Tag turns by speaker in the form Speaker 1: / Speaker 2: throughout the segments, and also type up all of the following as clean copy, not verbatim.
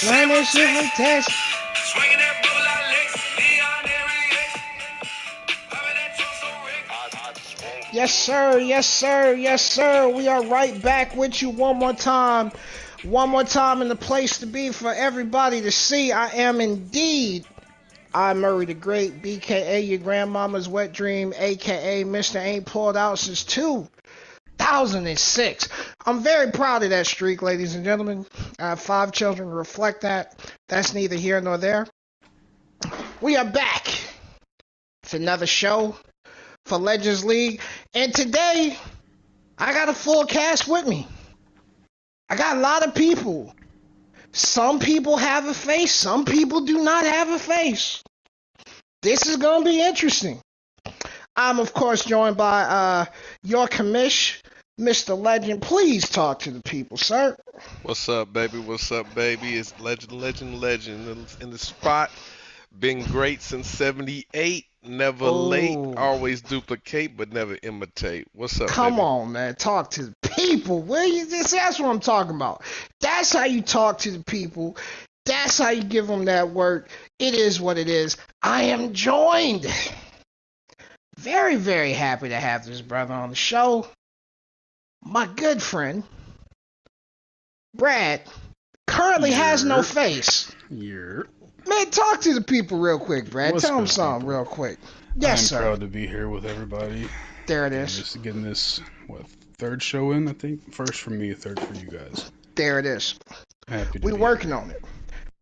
Speaker 1: Man, this shit from Texas.
Speaker 2: Swinging that bubble like Lex, Leon Henry.
Speaker 1: Yes, sir. Yes, sir. Yes, sir. We are right back with you one more time. One more time in the place to be for everybody to see. I am indeed I Murray the Great, BKA your grandmama's wet dream, aka Mr. Ain't Pulled Out since 2006. I'm very proud of that streak, ladies and gentlemen. I have 5 children to reflect that. That's neither here nor there. We are back. It's another show for Legends League. And today, I got a full cast with me. I got a lot of people. Some people have a face, some people do not have a face. This is going to be interesting. I'm, of course, joined by your commish, Mr. Legend. Please talk to the people, sir.
Speaker 3: What's up, baby? What's up, baby? It's Legend in the spot. Been great since 78. Never late. Always duplicate, but never imitate. What's up,
Speaker 1: Come
Speaker 3: baby?
Speaker 1: on, man. Talk to the people. That's what I'm talking about. That's how you talk to the people. That's how you give them that word. It is what it is. I am joined. Very, very happy to have this brother on the show. My good friend, Brad, currently has no face. Man, talk to the people real quick, Brad. Tell them something real quick. Yes, sir.
Speaker 4: I'm proud to be here with everybody.
Speaker 1: There it is.
Speaker 4: Just getting this, third show in, I think? First for me, third for you guys.
Speaker 1: There it is.
Speaker 4: Happy to
Speaker 1: We're
Speaker 4: be
Speaker 1: working
Speaker 4: here.
Speaker 1: on it.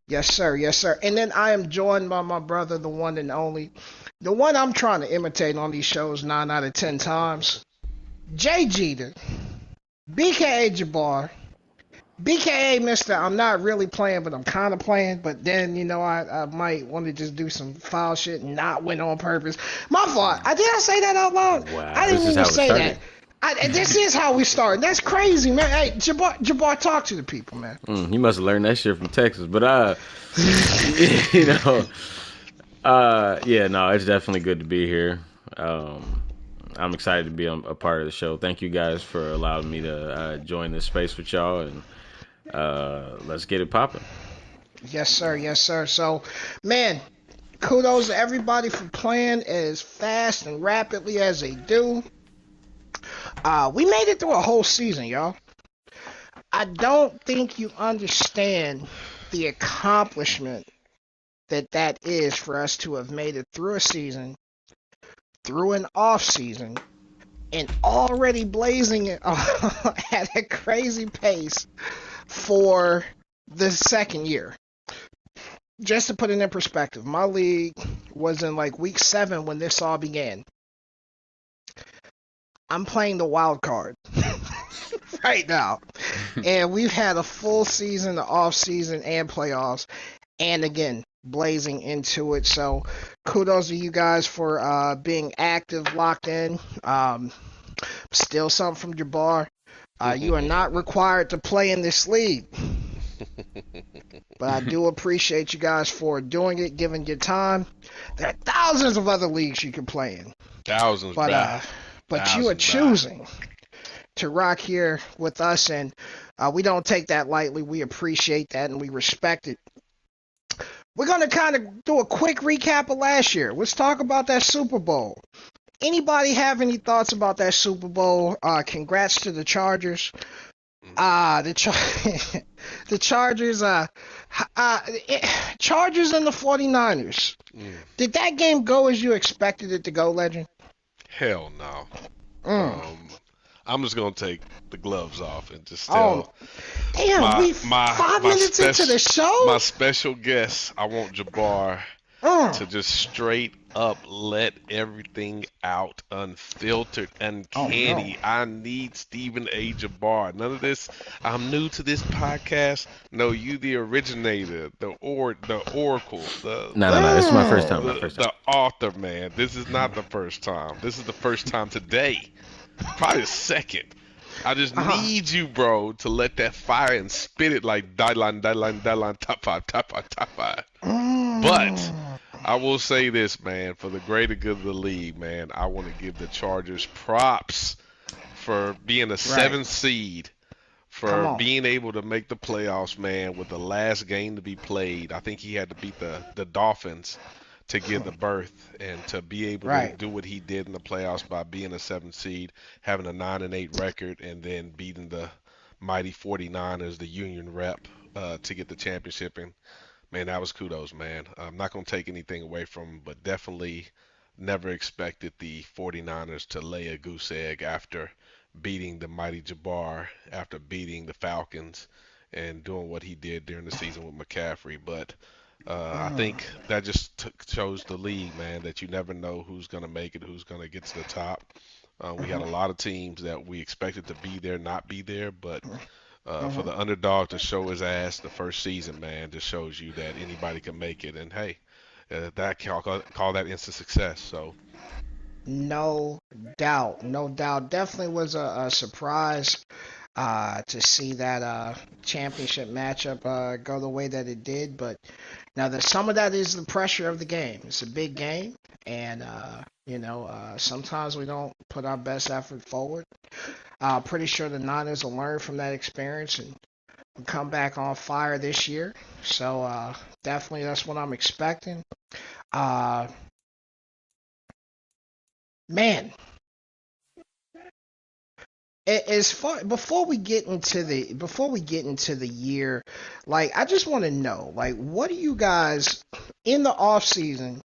Speaker 1: Yes, sir. Yes, sir. And then I am joined by my brother, the one and only, the one I'm trying to imitate on these shows 9 out of 10 times, Jay Jeter, BKA Jabbar, BKA Mr. I'm not really playing, but I'm kind of playing. But then, I might want to just do some foul shit and not win on purpose. My fault. Did I say that out loud?
Speaker 5: Wow,
Speaker 1: I didn't
Speaker 5: this is
Speaker 1: even
Speaker 5: how it
Speaker 1: say
Speaker 5: started.
Speaker 1: that. This is how we start. That's crazy, man. Hey, Jabbar, talk to the people, man.
Speaker 5: You must have learned that shit from Texas, but yeah, no, it's definitely good to be here. I'm excited to be a part of the show. Thank you guys for allowing me to join this space with y'all, and let's get it popping.
Speaker 1: Yes, sir. Yes, sir. So, man, kudos to everybody for playing as fast and rapidly as they do. We made it through a whole season, y'all. I don't think you understand the accomplishment that is for us to have made it through a season, through an off season, and already blazing it at a crazy pace for the second year. Just to put it in perspective, my league was in like week 7 when this all began. I'm playing the wild card right now. And we've had a full season, the off season, and playoffs. And again, blazing into it. So kudos to you guys for being active, locked in. Still something from Jabbar. You are not required to play in this league. But I do appreciate you guys for doing it, giving your time. There are thousands of other leagues you can play in.
Speaker 3: Thousands,
Speaker 1: But you are choosing to rock here with us, and we don't take that lightly. We appreciate that, and we respect it. We're going to kind of do a quick recap of last year. Let's talk about that Super Bowl. Anybody have any thoughts about that Super Bowl? Congrats to the Chargers. The Chargers, Chargers and the 49ers. Did that game go as you expected it to go, Legend?
Speaker 3: Hell no. I'm just gonna take the gloves off and just tell.
Speaker 1: Damn, we 5 minutes into the show.
Speaker 3: My special guest, I want Jabbar to just straight up let everything out, unfiltered, uncanny.
Speaker 1: Oh, no.
Speaker 3: I need Stephen A. Jabbar. None of this. I'm new to this podcast. No, you the originator, the oracle,
Speaker 5: No. This is my first time.
Speaker 3: the author, man. This is not the first time. This is the first time today. Probably the second. I just need you, bro, to let that fire and spit it like deadline, top five. But I will say this, man, for the greater good of the league, man, I want to give the Chargers props for being a 7th seed,
Speaker 1: Come
Speaker 3: for
Speaker 1: on.
Speaker 3: being able to make the playoffs, man, with the last game to be played. I think he had to beat the Dolphins to get the berth, and to be able to
Speaker 1: Right.
Speaker 3: do what he did in the playoffs by being a 7th seed, having a 9-8 record, and then beating the mighty 49ers, the Union rep, to get the championship. And man, that was kudos, man. I'm not gonna take anything away from him, but definitely never expected the 49ers to lay a goose egg after beating the mighty Jabbar, after beating the Falcons, and doing what he did during the season with McCaffrey. But I
Speaker 1: Mm.
Speaker 3: think that just shows the league, man, that you never know who's going to make it, who's going to get to the top. We had a lot of teams that we expected to be there, not be there, but for
Speaker 1: Mhm.
Speaker 3: the underdog to show his ass the first season, man, just shows you that anybody can make it. And hey, that call that instant success. So
Speaker 1: No doubt, no doubt. Definitely was a surprise to see that championship matchup go the way that it did. But now, some of that is the pressure of the game. It's a big game, and sometimes we don't put our best effort forward. Pretty sure the Niners will learn from that experience and come back on fire this year. So definitely, that's what I'm expecting. Uh, man, as far before we get into the year, like I just want to know, like, what do you guys in the off season,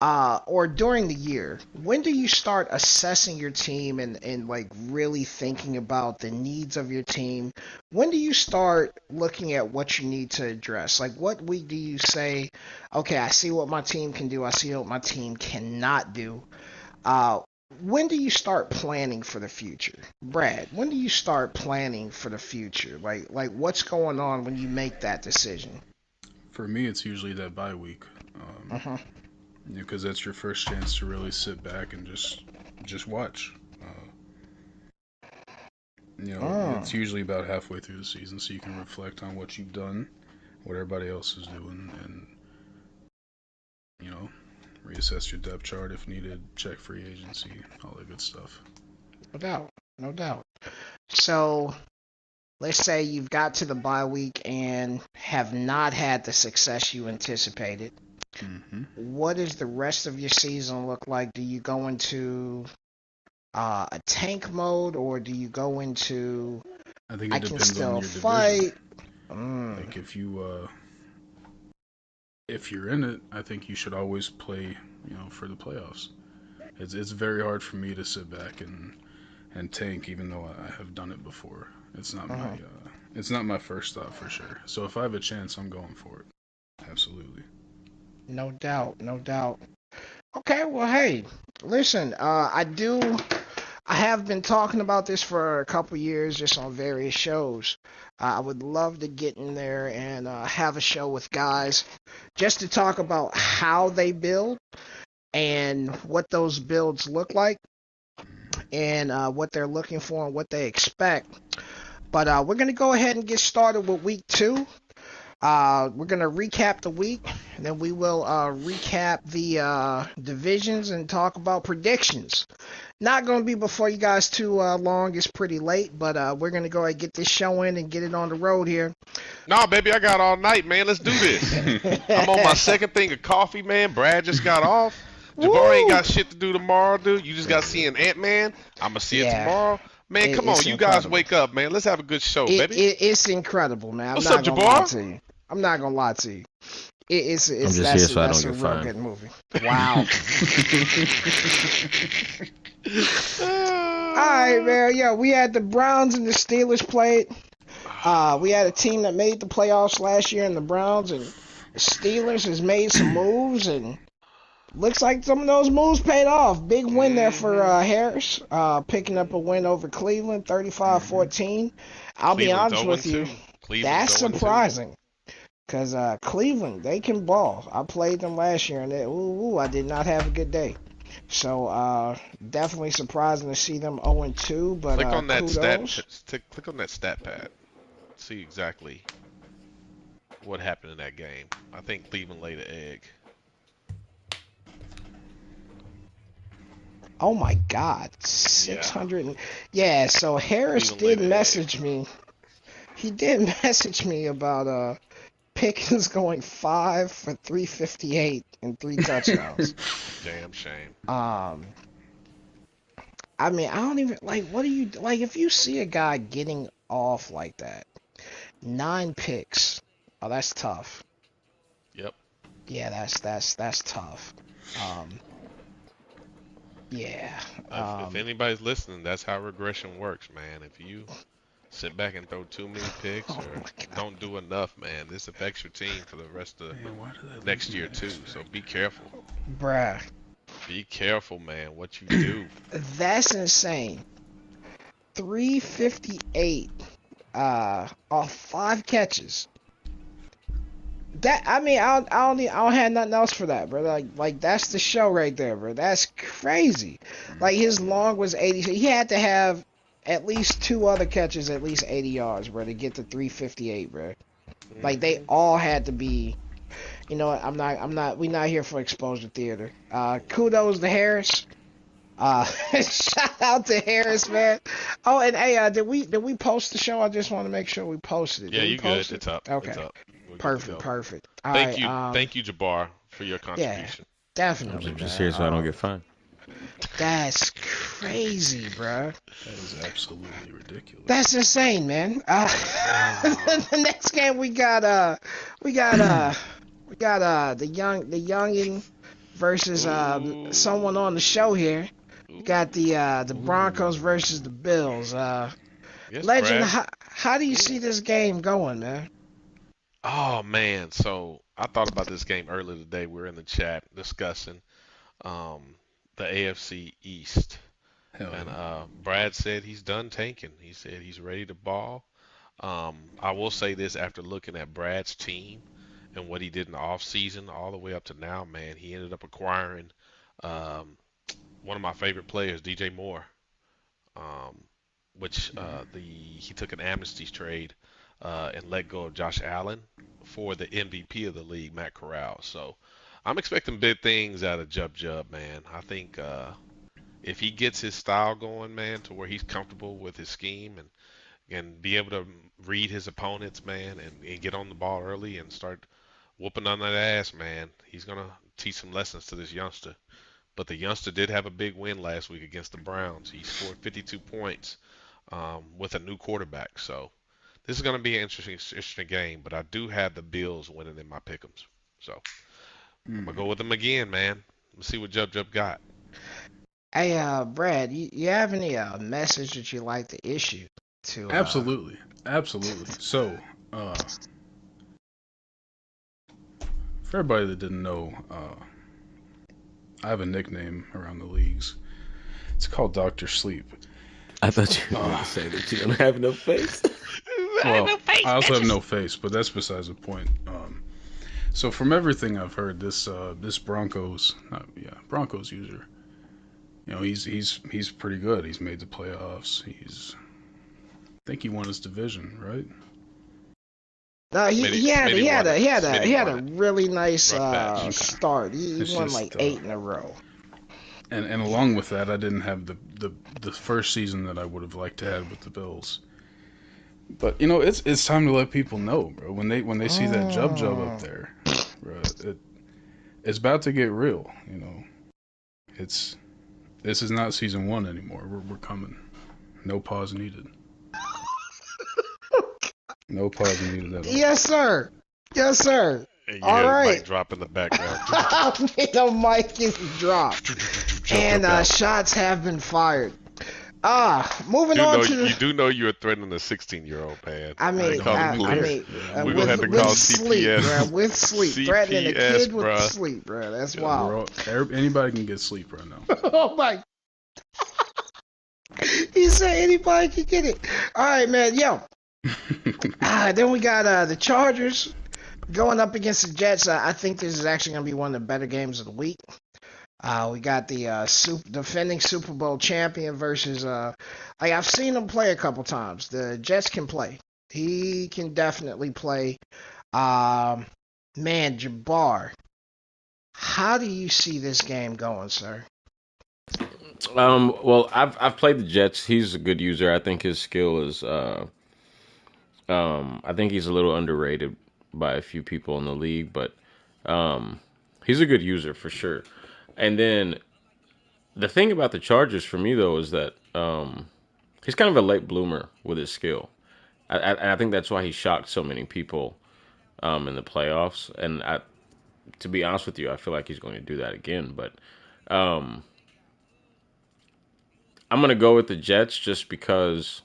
Speaker 1: or during the year, when do you start assessing your team and like really thinking about the needs of your team? When do you start looking at what you need to address? Like, what week do you say, okay, I see what my team can do, I see what my team cannot do? Uh, when do you start planning for the future, Brad? When do you start planning for the future? Like what's going on when you make that decision?
Speaker 4: For me, it's usually that bye week,
Speaker 1: Uh-huh.
Speaker 4: because that's your first chance to really sit back and just watch.
Speaker 1: Mm.
Speaker 4: It's usually about halfway through the season, so you can reflect on what you've done, what everybody else is doing, and you know, reassess your depth chart if needed, check free agency, all that good stuff.
Speaker 1: No doubt, no doubt. So let's say you've got to the bye week and have not had the success you anticipated.
Speaker 4: hmm
Speaker 1: What does the rest of your season look like? Do you go into a tank mode, or do you go into
Speaker 4: I think
Speaker 1: I
Speaker 4: it
Speaker 1: can
Speaker 4: depends on
Speaker 1: still
Speaker 4: your division.
Speaker 1: fight? Mm.
Speaker 4: Like if you're in it, I think you should always play, for the playoffs. It's very hard for me to sit back and tank, even though I have done it before.
Speaker 1: Uh-huh.
Speaker 4: It's not my first thought for sure. So if I have a chance, I'm going for it. Absolutely.
Speaker 1: No doubt, no doubt. Okay, well, hey, listen, I have been talking about this for a couple years just on various shows. I would love to get in there and have a show with guys just to talk about how they build and what those builds look like and what they're looking for and what they expect. But we're going to go ahead and get started with week two. We're going to recap the week, and then we will recap the divisions and talk about predictions. Not going to be before you guys too long. It's pretty late, but we're going to go ahead and get this show in and get it on the road here.
Speaker 3: nah, baby, I got all night, man. Let's do this. I'm on my second thing of coffee, man. Brad just got off. Jabbar ain't
Speaker 1: Woo!
Speaker 3: got shit to do tomorrow, dude. You just got seeing Ant-Man. I'm gonna see it
Speaker 1: Yeah,
Speaker 3: tomorrow. Man, come on,
Speaker 1: it's
Speaker 3: you guys
Speaker 1: incredible.
Speaker 3: wake up, man. Let's have a good show, baby.
Speaker 1: It's incredible, man. I'm
Speaker 3: What's up,
Speaker 1: not going to lie
Speaker 3: Jabbar?
Speaker 1: to you. I'm not going to lie to you.
Speaker 5: I'm
Speaker 1: It's
Speaker 5: just here so I don't
Speaker 1: that's a
Speaker 5: get
Speaker 1: real
Speaker 5: fired.
Speaker 1: good movie. Wow. All right, man. Yeah, we had the Browns and the Steelers played. We had a team that made the playoffs last year in the Browns, and the Steelers has made some moves, and looks like some of those moves paid off. Big win there for
Speaker 3: hmm
Speaker 1: Harris, picking up a win over Cleveland,
Speaker 4: hmm
Speaker 1: 35-14. I'll be
Speaker 3: Cleveland's
Speaker 1: honest with you,
Speaker 3: 0-2. Cleveland's
Speaker 1: that's
Speaker 3: 0-2.
Speaker 1: surprising. Because Cleveland, they can ball. I played them last year, and I did not have a good day. So definitely surprising to see them 0-2, but
Speaker 3: Click on that
Speaker 1: kudos.
Speaker 3: click on that stat pad. See exactly what happened in that game. I think Cleveland laid an egg.
Speaker 1: Oh my God, 600. Yeah, so Harris
Speaker 3: Even
Speaker 1: did
Speaker 3: later,
Speaker 1: message me. He did message me about Pickens going 5 for 358 and 3 touchdowns.
Speaker 3: Damn shame.
Speaker 1: I mean, I don't even like. What do you like if you see a guy getting off like that? 9 picks. Oh, that's tough.
Speaker 3: Yep.
Speaker 1: Yeah, that's tough. Um, yeah.
Speaker 3: If anybody's listening, that's how regression works, man. If you sit back and throw too many picks
Speaker 1: Oh
Speaker 3: or
Speaker 1: my God,
Speaker 3: don't do enough, man, this affects your team for the rest of
Speaker 4: Man, why did I lose
Speaker 3: next
Speaker 4: my
Speaker 3: year too.
Speaker 4: X
Speaker 3: So
Speaker 4: Factor?
Speaker 3: be careful.
Speaker 1: bruh,
Speaker 3: Be careful, man, what you do.
Speaker 1: that's insane. 358 off 5 catches. That I mean, I don't have nothing else for that, bro. Like that's the show right there, bro. That's crazy. Like his long was 80. He had to have at least 2 other catches, at least 80 yards, bro, to get to 358, bro. Like they
Speaker 3: Mhm.
Speaker 1: all had to be. You know what? We're not here for exposure theater. Kudos to Harris. Shout out to Harris, man. Oh, and hey, did we post the show? I just want to make sure we posted it.
Speaker 3: Yeah,
Speaker 1: Did we
Speaker 3: you good.
Speaker 1: post it?
Speaker 3: It's up. It's
Speaker 1: Okay,
Speaker 3: up. We're good to
Speaker 1: perfect,
Speaker 3: go.
Speaker 1: perfect. All right,
Speaker 3: Thank you, Jabbar, for your
Speaker 1: yeah,
Speaker 3: contribution.
Speaker 5: I'm
Speaker 1: definitely,
Speaker 5: just
Speaker 1: man.
Speaker 5: here so I don't get fined.
Speaker 1: That's crazy, bro.
Speaker 4: That is absolutely ridiculous.
Speaker 1: That's insane, man. The next game we got the youngin versus someone on the show here. We got the Broncos versus the Bills.
Speaker 3: Yes,
Speaker 1: Legend,
Speaker 3: Brad.
Speaker 1: how do you see this game going, man?
Speaker 3: Oh man, so I thought about this game earlier today. We were in the chat discussing um, the AFC East,
Speaker 4: Hell
Speaker 3: and
Speaker 4: yeah.
Speaker 3: Brad said he's done tanking. He said he's ready to ball. I will say this after looking at Brad's team and what he did in the offseason all the way up to now, man, he ended up acquiring um, one of my favorite players, DJ Moore, um, which he took an amnesty trade and let go of Josh Allen for the MVP of the league, Matt Corral. So I'm expecting big things out of Jub Jub, man. I think if he gets his style going, man, to where he's comfortable with his scheme and be able to read his opponents, man, and get on the ball early and start whooping on that ass, man, he's gonna teach some lessons to this youngster. But the youngster did have a big win last week against the Browns. He scored 52 points with a new quarterback. So this is going to be an interesting game. But I do have the Bills winning in my pick'ems. So I'm gonna go with them again, man. Let's see what Jub Jub got.
Speaker 1: Hey, Brad, you have any message that you like to issue to?
Speaker 4: Absolutely. Absolutely. So, for everybody that didn't know, I have a nickname around the leagues. It's called Dr. Sleep.
Speaker 5: I thought you were going to say that you don't have no face.
Speaker 4: Well, I also have no face, but that's besides the point. So from everything I've heard, this Broncos, Broncos user, he's pretty good. He's made the playoffs. I think he won his division, right?
Speaker 1: No, he had a really nice
Speaker 3: Rough patch.
Speaker 1: start. He
Speaker 4: It's
Speaker 1: won
Speaker 4: just,
Speaker 1: like 8 in a row.
Speaker 4: And along with that, I didn't have the first season that I would have liked to have with the Bills. But it's time to let people know, bro. When they see that Jub up there, bro, it's about to get real. This is not season 1 anymore. We're coming. No pause needed. No pause needed at all.
Speaker 1: Yes, sir. Yes, sir.
Speaker 3: And you
Speaker 1: All
Speaker 3: hear
Speaker 1: right.
Speaker 3: the mic drop in the background.
Speaker 1: The mic is dropped. And shots have been fired. Moving on to the.
Speaker 3: You do know you're threatening a 16-year-old, man.
Speaker 1: I mean,
Speaker 3: Call the police. We're gonna have to
Speaker 1: with
Speaker 3: call
Speaker 1: sleep,
Speaker 3: CPS.
Speaker 1: bro. With sleep, threatening a
Speaker 3: CPS,
Speaker 1: kid with
Speaker 3: bruh.
Speaker 1: sleep, bro. That's
Speaker 4: Yeah,
Speaker 1: wild.
Speaker 4: anybody can get sleep right now.
Speaker 1: Oh my. He said anybody can get it. All right, man. Yo. Then we got the Chargers going up against the Jets. I think this is actually going to be one of the better games of the week. We got the defending Super Bowl champion versus I've seen him play a couple times. The Jets can play. He can definitely play. Man, Jabbar, how do you see this game going, sir?
Speaker 5: Well, I've played the Jets. He's a good user. I think his skill is. I think he's a little underrated by a few people in the league, but um, he's a good user for sure. And then the thing about the Chargers for me though is that he's kind of a late bloomer with his skill. I think that's why he shocked so many people in the playoffs. And to be honest with you, I feel like he's going to do that again. But um, I'm going to go with the Jets just because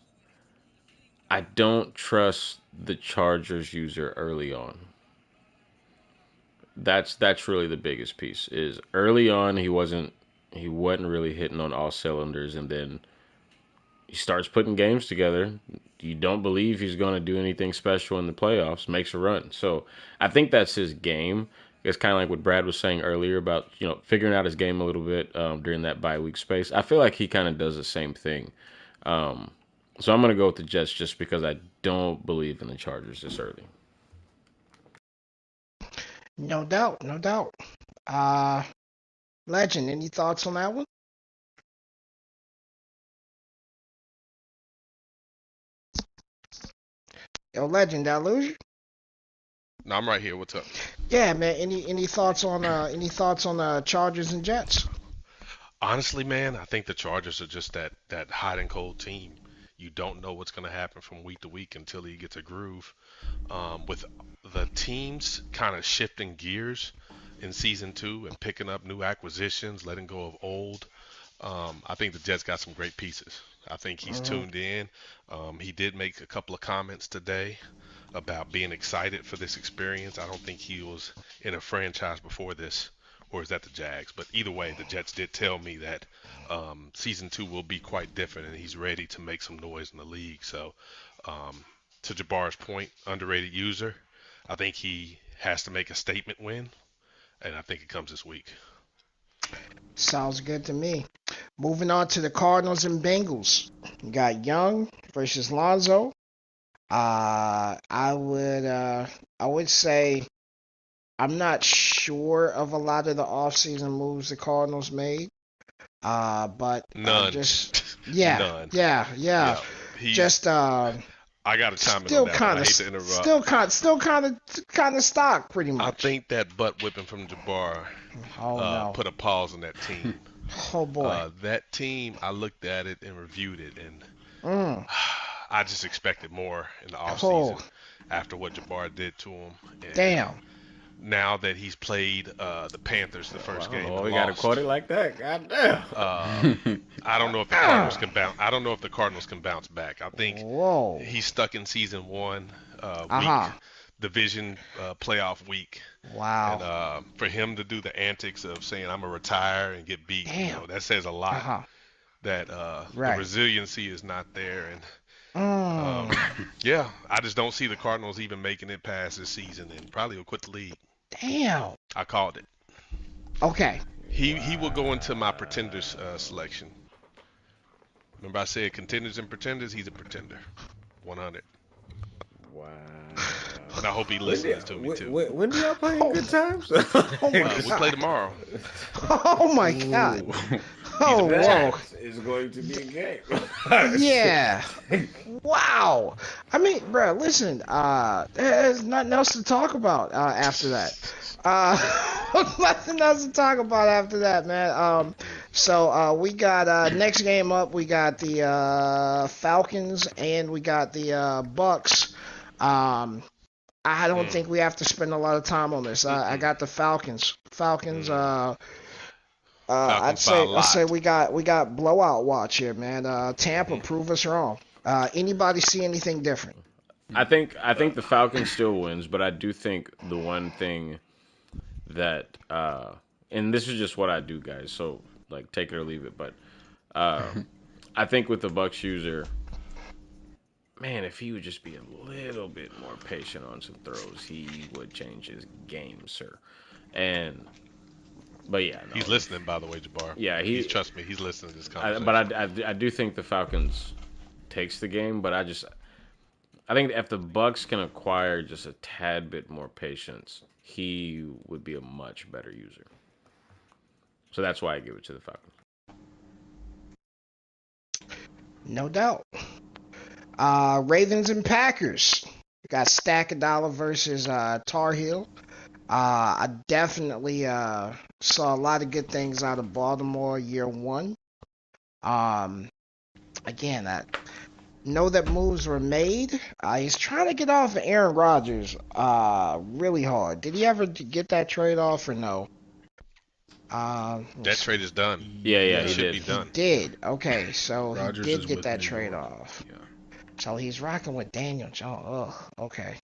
Speaker 5: I don't trust the Chargers user early on. That's really the biggest piece. Is early on he wasn't really hitting on all cylinders, and then he starts putting games together. You don't believe he's going to do anything special in the playoffs, makes a run. So I think that's his game. It's kind of like what Brad was saying earlier about figuring out his game a little bit during that bye week space. I feel like he kind of does the same thing. Um, so I'm going to go with the Jets just because I don't believe in the Chargers this early.
Speaker 1: No doubt, no doubt. Uh, Legend, any thoughts on that one? Yo, Legend, did I lose you?
Speaker 3: No, I'm right here. What's up?
Speaker 1: Yeah, man. Any thoughts on Chargers and Jets?
Speaker 3: Honestly, man, I think the Chargers are just that hot and cold team. You don't know what's going to happen from week to week until he gets a groove. With the teams kind of shifting gears in season two and picking up new acquisitions, letting go of old, I think the Jets got some great pieces. I think he's
Speaker 1: Mm-hmm.
Speaker 3: tuned in. He did make a couple of comments today about being excited for this experience. I don't think he was in a franchise before this, or is that the Jags? But either way, the Jets did tell me that season two will be quite different, and he's ready to make some noise in the league. So, um, to Jabbar's point, underrated user. I think he has to make a statement win, and I think it comes this week.
Speaker 1: Sounds good to me. Moving on to the Cardinals and Bengals. You got Young versus Lonzo. I would say I'm not sure of a lot of the offseason moves the Cardinals made. But
Speaker 3: None.
Speaker 1: just yeah,
Speaker 3: None.
Speaker 1: yeah.
Speaker 3: Yeah. He.
Speaker 1: Just
Speaker 3: I got to chime in on
Speaker 1: still
Speaker 3: that one.
Speaker 1: kind
Speaker 3: I
Speaker 1: of
Speaker 3: hate to interrupt.
Speaker 1: still kind of stock pretty
Speaker 3: I
Speaker 1: much.
Speaker 3: think that butt whipping from Jabbar
Speaker 1: Oh no.
Speaker 3: put a pause on that team.
Speaker 1: Oh boy.
Speaker 3: That team, I looked at it and reviewed it, and
Speaker 1: Mm.
Speaker 3: I just expected more in the
Speaker 1: Oh
Speaker 3: offseason after what Jabbar did to him. And
Speaker 1: damn.
Speaker 3: now that he's played the Panthers the first game
Speaker 5: Oh,
Speaker 3: and
Speaker 5: we got to
Speaker 3: lost,
Speaker 5: quote it like that. God damn.
Speaker 3: I don't know if the Cardinals can bounce. I don't know if the Cardinals can bounce back. I think
Speaker 1: Whoa.
Speaker 3: he's stuck in season one,
Speaker 1: Uh-huh.
Speaker 3: week division playoff week. And
Speaker 1: Wow.
Speaker 3: for him to do the antics of saying I'm gonna retire and get beat,
Speaker 1: Damn.
Speaker 3: that says a lot.
Speaker 1: Uh-huh.
Speaker 3: That the
Speaker 1: Right.
Speaker 3: resiliency is not there, and
Speaker 1: Mm.
Speaker 3: yeah, I just don't see the Cardinals even making it past this season, and probably will quit the league.
Speaker 1: Damn.
Speaker 3: I called it.
Speaker 1: Okay.
Speaker 3: He will go into my pretenders selection. Remember I said contenders and pretenders. He's a pretender, 100.
Speaker 5: Wow.
Speaker 3: And I hope he listens to me too.
Speaker 5: When do y'all play in good times?
Speaker 1: Oh my
Speaker 3: We play tomorrow.
Speaker 1: Oh my god. Oh whoa.
Speaker 5: That is going to be a game.
Speaker 1: Yeah. Wow. I mean, bro, listen. There's nothing else to talk about after that. Nothing else to talk about after that, man. So we got next game up. We got the Falcons and we got the Bucks. I don't think we have to spend a lot of time on this. I got the Falcons. Falcons.
Speaker 3: Falcons by a
Speaker 1: I'd say
Speaker 3: lot.
Speaker 1: we got blowout watch here, man. Tampa, prove us wrong. Anybody see anything different?
Speaker 5: I think the Falcons still wins, but I do think the one thing that and this is just what I do, guys. So like take it or leave it, but I think with the Bucks user, man, if he would just be a little bit more patient on some throws, he would change his game, sir. But yeah, no.
Speaker 3: He's listening, by the way, Jabbar.
Speaker 5: Yeah,
Speaker 3: he's trust me, he's listening to this conversation.
Speaker 5: But I do think the Falcons takes the game, but I think if the Bucks can acquire just a tad bit more patience, he would be a much better user. So that's why I give it to the Falcons.
Speaker 1: No doubt. Ravens and Packers. We got Stack of Dollar versus Tar Heel. I definitely saw a lot of good things out of Baltimore year one. Again, I know that moves were made. He's trying to get off of Aaron Rodgers really hard. Did he ever get that trade off or no?
Speaker 3: That trade is done.
Speaker 5: Yeah,
Speaker 3: It
Speaker 5: he
Speaker 3: should
Speaker 5: did.
Speaker 3: be done.
Speaker 1: He did. Okay, so
Speaker 4: Rodgers
Speaker 1: he
Speaker 4: is
Speaker 1: did get
Speaker 4: with
Speaker 1: that
Speaker 4: New
Speaker 1: trade
Speaker 4: York.
Speaker 1: off.
Speaker 4: Yeah.
Speaker 1: So he's rocking with Daniel Jones. Ugh, okay.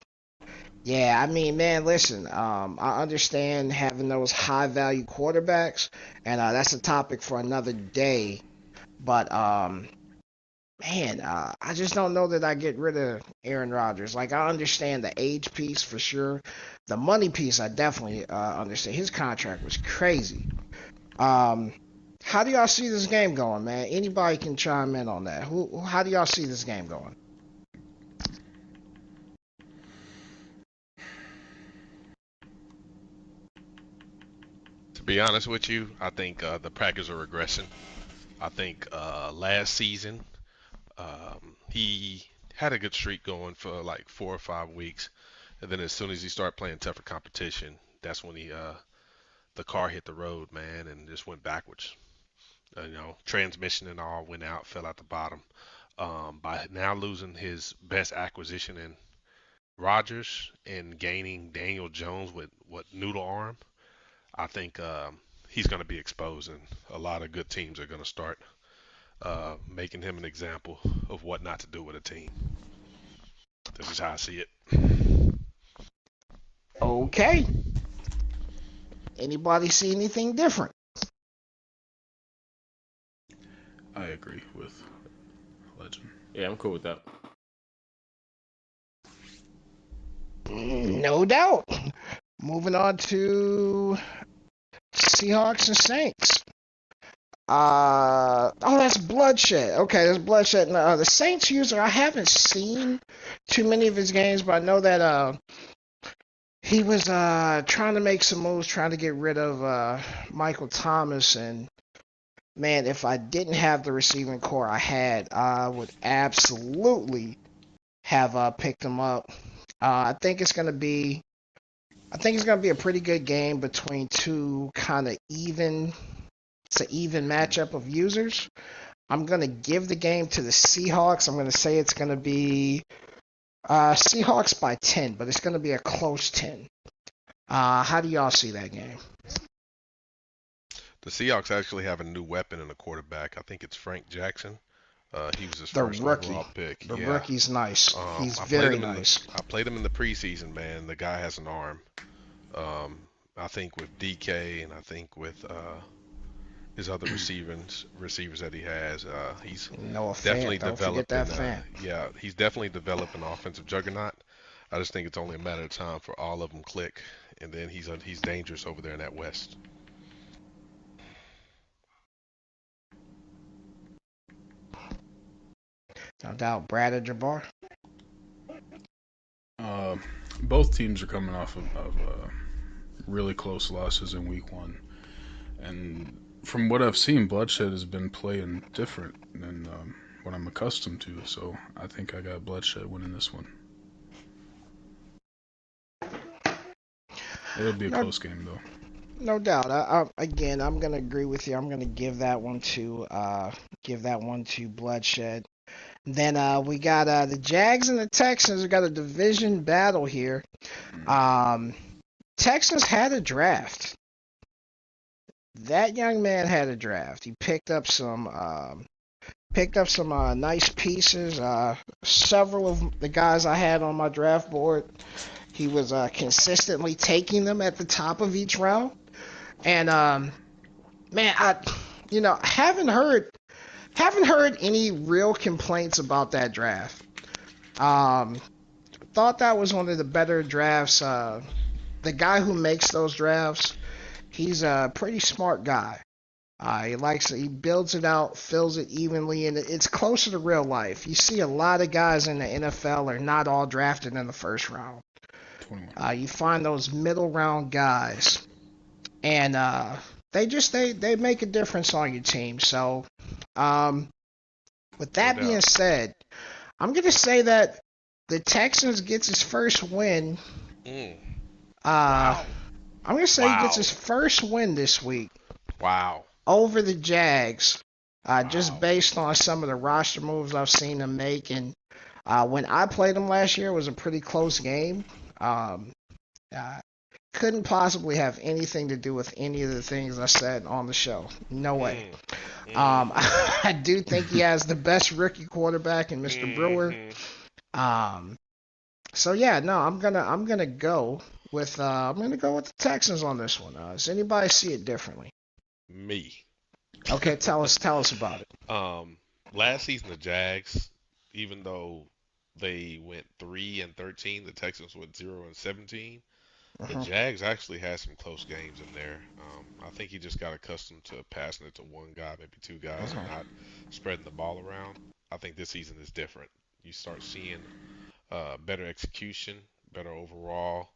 Speaker 1: Yeah, I mean, man, listen, I understand having those high value quarterbacks, and that's a topic for another day. But man, I just don't know that I get rid of Aaron Rodgers. Like, I understand the age piece for sure. The money piece, I definitely understand. His contract was crazy. How do y'all see this game going, man? Anybody can chime in on that. How do y'all see this game going?
Speaker 3: To be honest with you, I think the Packers are regressing. I think last season he had a good streak going for like 4 or 5 weeks, and then as soon as he started playing tougher competition, that's when the car hit the road, man, and just went backwards. Transmission and all went out, fell out the bottom. By now losing his best acquisition in Rodgers and gaining Daniel Jones with what noodle arm, I think he's going to be exposed, and a lot of good teams are going to start making him an example of what not to do with a team. This is how I see it.
Speaker 1: Okay. Anybody see anything different?
Speaker 4: I agree with Legend.
Speaker 5: Yeah, I'm cool with that.
Speaker 1: No doubt. Moving on to Seahawks and Saints. That's Bloodshed. Okay, that's Bloodshed. The Saints user, I haven't seen too many of his games, but I know that he was trying to make some moves, trying to get rid of Michael Thomas. And man, if I didn't have the receiving core I had, I would absolutely have picked him up. I think it's gonna be a pretty good game between two kind of even. It's an even matchup of users. I'm gonna give the game to the Seahawks. I'm gonna say it's gonna be Seahawks by 10, but it's gonna be a close 10. How do y'all see that game?
Speaker 3: The Seahawks actually have a new weapon in the quarterback. I think it's Frank Jackson. He was his
Speaker 1: The
Speaker 3: first
Speaker 1: rookie.
Speaker 3: overall pick.
Speaker 1: The
Speaker 3: Yeah.
Speaker 1: rookie's nice. He's
Speaker 3: I played
Speaker 1: very
Speaker 3: him
Speaker 1: nice.
Speaker 3: I played him in the preseason, man. The guy has an arm. I think with DK and I think with his other receivers that he has, he's
Speaker 1: Noah Fant.
Speaker 3: definitely
Speaker 1: Don't forget that
Speaker 3: developing.
Speaker 1: Fant.
Speaker 3: Yeah, he's definitely developed an offensive juggernaut. I just think it's only a matter of time for all of them click, and then he's dangerous over there in that West.
Speaker 1: No doubt. Brad or Jabbar?
Speaker 4: Both teams are coming off of really close losses in week one. And from what I've seen, Bloodshed has been playing different than what I'm accustomed to. So I think I got Bloodshed winning this one. It'll be a close game, though.
Speaker 1: No doubt. Again, I'm gonna agree with you. I'm gonna give that one to Bloodshed. Then we got the Jags and the Texans. We got a division battle here. Texans had a draft. That young man had a draft. He picked up some nice pieces. Several of the guys I had on my draft board, he was consistently taking them at the top of each round. And man, I haven't heard any real complaints about that draft. Thought that was one of the better drafts. The guy who makes those drafts, he's a pretty smart guy. He builds it out, fills it evenly, and it's closer to real life. You see a lot of guys in the NFL are not all drafted in the first round. You find those middle round guys, and they make a difference on your team. So, With
Speaker 3: No
Speaker 1: that being
Speaker 3: doubt.
Speaker 1: said, I'm gonna say that the Texans gets his first win.
Speaker 3: Mm.
Speaker 1: Uh,
Speaker 3: Wow.
Speaker 1: I'm gonna say he gets
Speaker 3: Wow.
Speaker 1: his first win this week
Speaker 3: Wow.
Speaker 1: over the Jags. Just
Speaker 3: Wow.
Speaker 1: based on some of the roster moves I've seen them make, and when I played them last year, it was a pretty close game. Um, uh, couldn't possibly have anything to do with any of the things I said on the show. No way.
Speaker 3: Mm. Mm.
Speaker 1: I do think he has the best rookie quarterback in Mr. Brewer.
Speaker 3: Mm-hmm.
Speaker 1: Um, so yeah, no, I'm gonna go with the Texans on this one. Does anybody see it differently?
Speaker 3: Me.
Speaker 1: Okay, tell us about it.
Speaker 3: Um, Last season the Jags, even though they went 3-13, the Texans went 0-17. The
Speaker 1: Uh-huh.
Speaker 3: Jags actually had some close games in there. I think he just got accustomed to passing it to one guy, maybe two guys, and
Speaker 1: Uh-huh.
Speaker 3: not spreading the ball around. I think this season is different. You start seeing better execution, better overall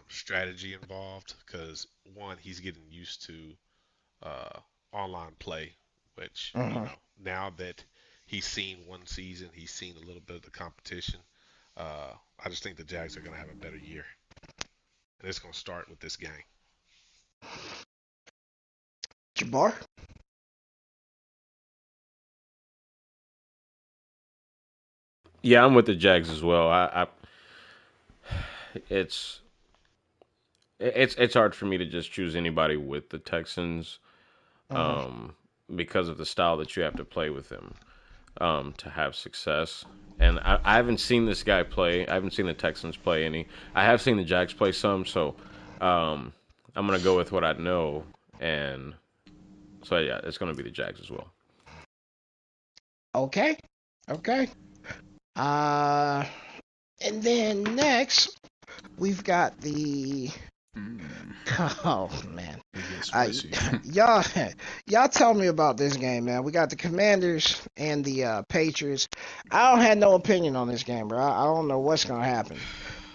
Speaker 3: strategy involved. Because one, he's getting used to online play, which
Speaker 1: Uh-huh.
Speaker 3: now that he's seen one season, he's seen a little bit of the competition. I just think the Jags are going to have a better year, and it's going to start with this game.
Speaker 1: Jabbar?
Speaker 5: Yeah, I'm with the Jags as well. It's it's hard for me to just choose anybody with the Texans,
Speaker 1: Uh-huh.
Speaker 5: um, because of the style that you have to play with him, to have success. And I haven't seen this guy play. I haven't seen the Texans play any. I have seen the Jags play some, so um, I'm gonna go with what I know. And so yeah, it's gonna be the Jags as well.
Speaker 1: Okay. Okay. Uh, and then next we've got the oh man.
Speaker 4: It gets
Speaker 1: Uh,
Speaker 4: spicy.
Speaker 1: y'all, y'all tell me about this game, man. We got the Commanders and the Patriots. I don't have no opinion on this game, bro. I don't know what's gonna happen.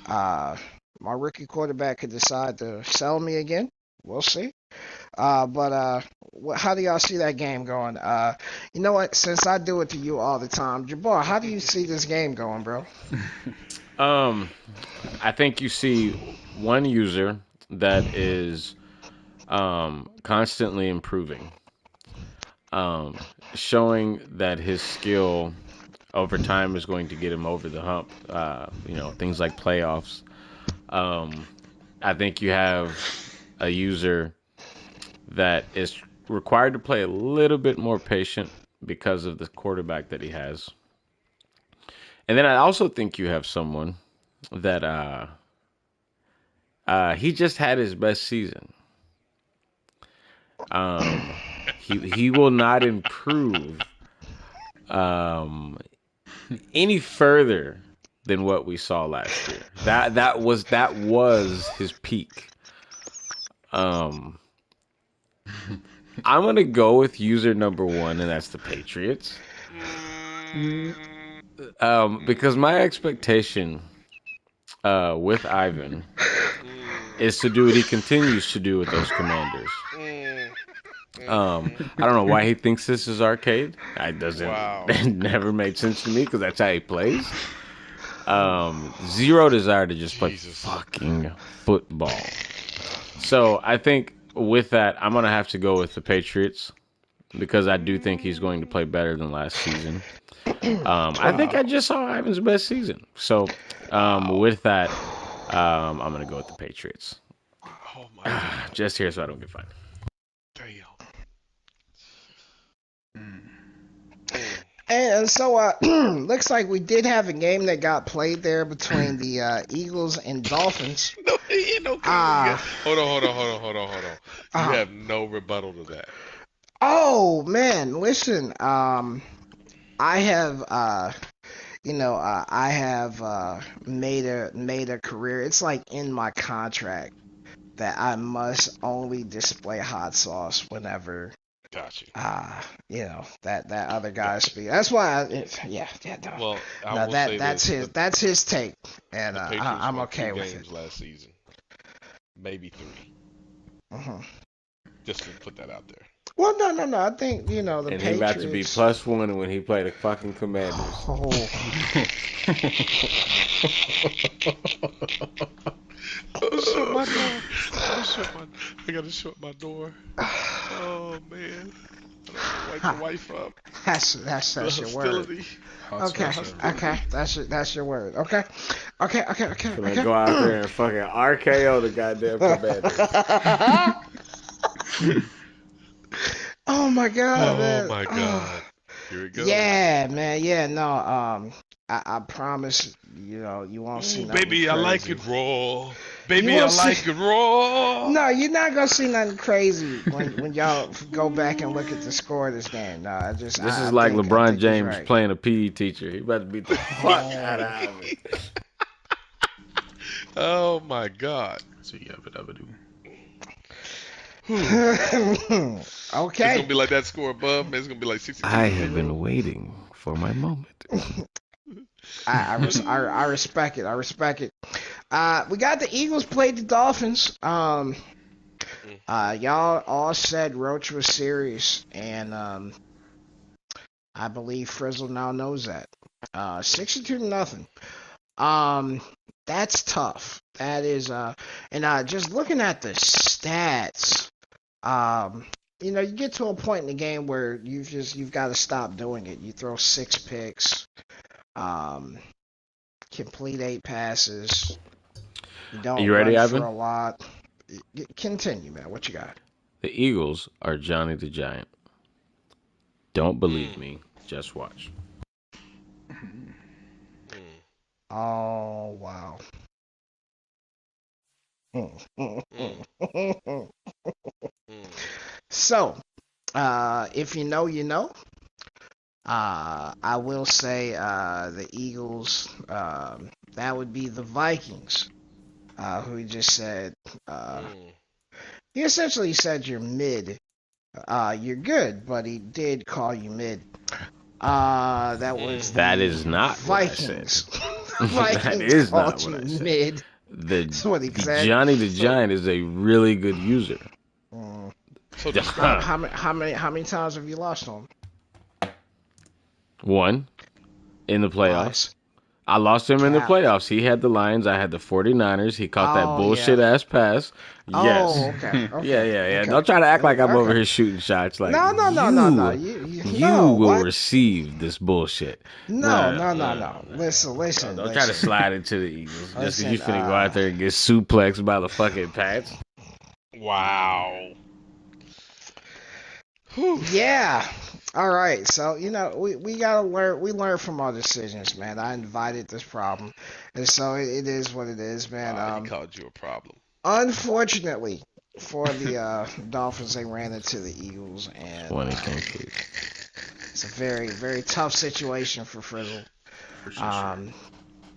Speaker 1: Uh, my rookie quarterback could decide to sell me again. We'll see. But how do y'all see that game going? You know what? Since I do it to you all the time, Jabbar, how do you see this game going, bro?
Speaker 5: Um, I think you see one user that is constantly improving, um, showing that his skill over time is going to get him over the hump. Things like playoffs. Um, I think you have a user that is required to play a little bit more patient because of the quarterback that he has. And then I also think you have someone that he just had his best season. He will not improve um, any further than what we saw last year. That was his peak. Um, I'm gonna go with user number one, and that's the Patriots. Because my expectation with Ivan is to do what he continues to do with those Commanders. I don't know why he thinks this is arcade. It doesn't.
Speaker 3: Wow.
Speaker 5: It never made sense to me because that's how he plays. Zero desire to just play
Speaker 3: Jesus.
Speaker 5: fucking football. So I think with that, I'm gonna have to go with the Patriots because I do think he's going to play better than last season. I think I just saw Ivan's best season. So with that, I'm gonna go with the Patriots.
Speaker 3: Oh my God.
Speaker 5: Just here so I don't get fined.
Speaker 3: Damn.
Speaker 1: And so looks like we did have a game that got played there between the Eagles and Dolphins.
Speaker 3: No, ain't no
Speaker 1: Ah.
Speaker 3: Hold on.
Speaker 1: Uh-huh.
Speaker 3: You have no rebuttal to that.
Speaker 1: Oh man, listen. I have I have made a career. It's like in my contract that I must only display hot sauce whenever
Speaker 3: Got you.
Speaker 1: that other guy speaks. That's why no.
Speaker 3: Well, I
Speaker 1: No,
Speaker 3: will
Speaker 1: that
Speaker 3: say
Speaker 1: that's
Speaker 3: this.
Speaker 1: his that's his take, and
Speaker 3: The Patriots
Speaker 1: I'm
Speaker 3: won
Speaker 1: okay
Speaker 3: 2
Speaker 1: with
Speaker 3: games
Speaker 1: it.
Speaker 3: last season. Maybe 3.
Speaker 1: Mhm.
Speaker 3: Just to put that out there.
Speaker 1: Well, no. I think the
Speaker 5: And he about to be
Speaker 1: Patriots.
Speaker 5: +1 when he play the fucking Commanders.
Speaker 1: Oh.
Speaker 3: Shut my door. I gotta shut my door. Oh man. I don't wanna wake the wife up.
Speaker 1: That's
Speaker 3: The
Speaker 1: your word.
Speaker 3: hostility.
Speaker 4: Hot
Speaker 1: Okay,
Speaker 4: sauce,
Speaker 1: okay, that's your word. Okay.
Speaker 5: Gonna go out there and fucking RKO the goddamn Commanders.
Speaker 1: Oh my god,
Speaker 3: Oh
Speaker 1: man.
Speaker 3: my god. Here it goes.
Speaker 1: Yeah, man. Yeah, no. I promise. You won't see
Speaker 3: Ooh,
Speaker 1: nothing
Speaker 3: baby, I like
Speaker 1: crazy.
Speaker 3: it raw.
Speaker 1: You
Speaker 3: Baby, I
Speaker 1: won't see.
Speaker 3: like it raw.
Speaker 1: No, you're not gonna see nothing crazy when y'all go back and look at the score of this game. No,
Speaker 5: This
Speaker 1: I
Speaker 5: is like
Speaker 1: think
Speaker 5: LeBron
Speaker 1: he's
Speaker 5: James
Speaker 1: right.
Speaker 5: playing a PE teacher. He about to beat the fuck out of it.
Speaker 3: Oh my god.
Speaker 4: So yabba dabba do.
Speaker 3: It's
Speaker 1: Okay.
Speaker 3: gonna be like that score above, man. It's gonna be like 62
Speaker 5: I
Speaker 3: to
Speaker 5: have
Speaker 3: 0.
Speaker 5: been waiting for my moment.
Speaker 1: I respect it. I respect it. We got the Eagles played the Dolphins. Y'all all said Roach was serious, and I believe Frizzle now knows that. 62-0. That's tough. That is and just looking at the stats, you get to a point in the game where you've got to stop doing it. You throw 6 picks, complete 8 passes. You
Speaker 5: Are
Speaker 1: don't
Speaker 5: you ready,
Speaker 1: run for
Speaker 5: Ivan?
Speaker 1: a lot. Continue, man. What you got?
Speaker 5: The Eagles are Johnny the Giant. Don't believe me. Just watch.
Speaker 1: Oh wow. So, if you know, you know. I will say the Eagles. That would be the Vikings. Who he just said. He essentially said you're mid. You're good, but he did call you mid. That
Speaker 5: is not
Speaker 1: Vikings.
Speaker 5: what I said.
Speaker 1: Vikings
Speaker 5: That is
Speaker 1: called
Speaker 5: not what
Speaker 1: you
Speaker 5: I said.
Speaker 1: mid. That's what he
Speaker 5: The
Speaker 1: said.
Speaker 5: Johnny the Giant is a really good user.
Speaker 3: So
Speaker 1: How many times have you lost to him?
Speaker 5: 1 in the playoffs.
Speaker 1: Lies.
Speaker 5: I lost him in the
Speaker 1: Cap.
Speaker 5: playoffs. He had the Lions. I had the 49ers. He caught that bullshit ass pass. Yes.
Speaker 1: Oh, okay.
Speaker 5: Yeah.
Speaker 1: Okay.
Speaker 5: Don't try to act like I'm over
Speaker 1: Okay.
Speaker 5: here shooting shots. Like
Speaker 1: No.
Speaker 5: You will receive this bullshit.
Speaker 1: No. Listen.
Speaker 5: Don't try to slide into the Eagles just because you
Speaker 1: Listen,
Speaker 5: finna go out there and get suplexed by the fucking Pats.
Speaker 3: wow.
Speaker 1: Yeah. All right. So we gotta learn. We learn from our decisions, man. I invited this problem, and so it is what it is, man.
Speaker 3: He called you a problem.
Speaker 1: Unfortunately for the Dolphins, they ran into the Eagles, and
Speaker 5: 20 complete.
Speaker 1: it's a very, very tough situation for Frizzle.
Speaker 4: For sure.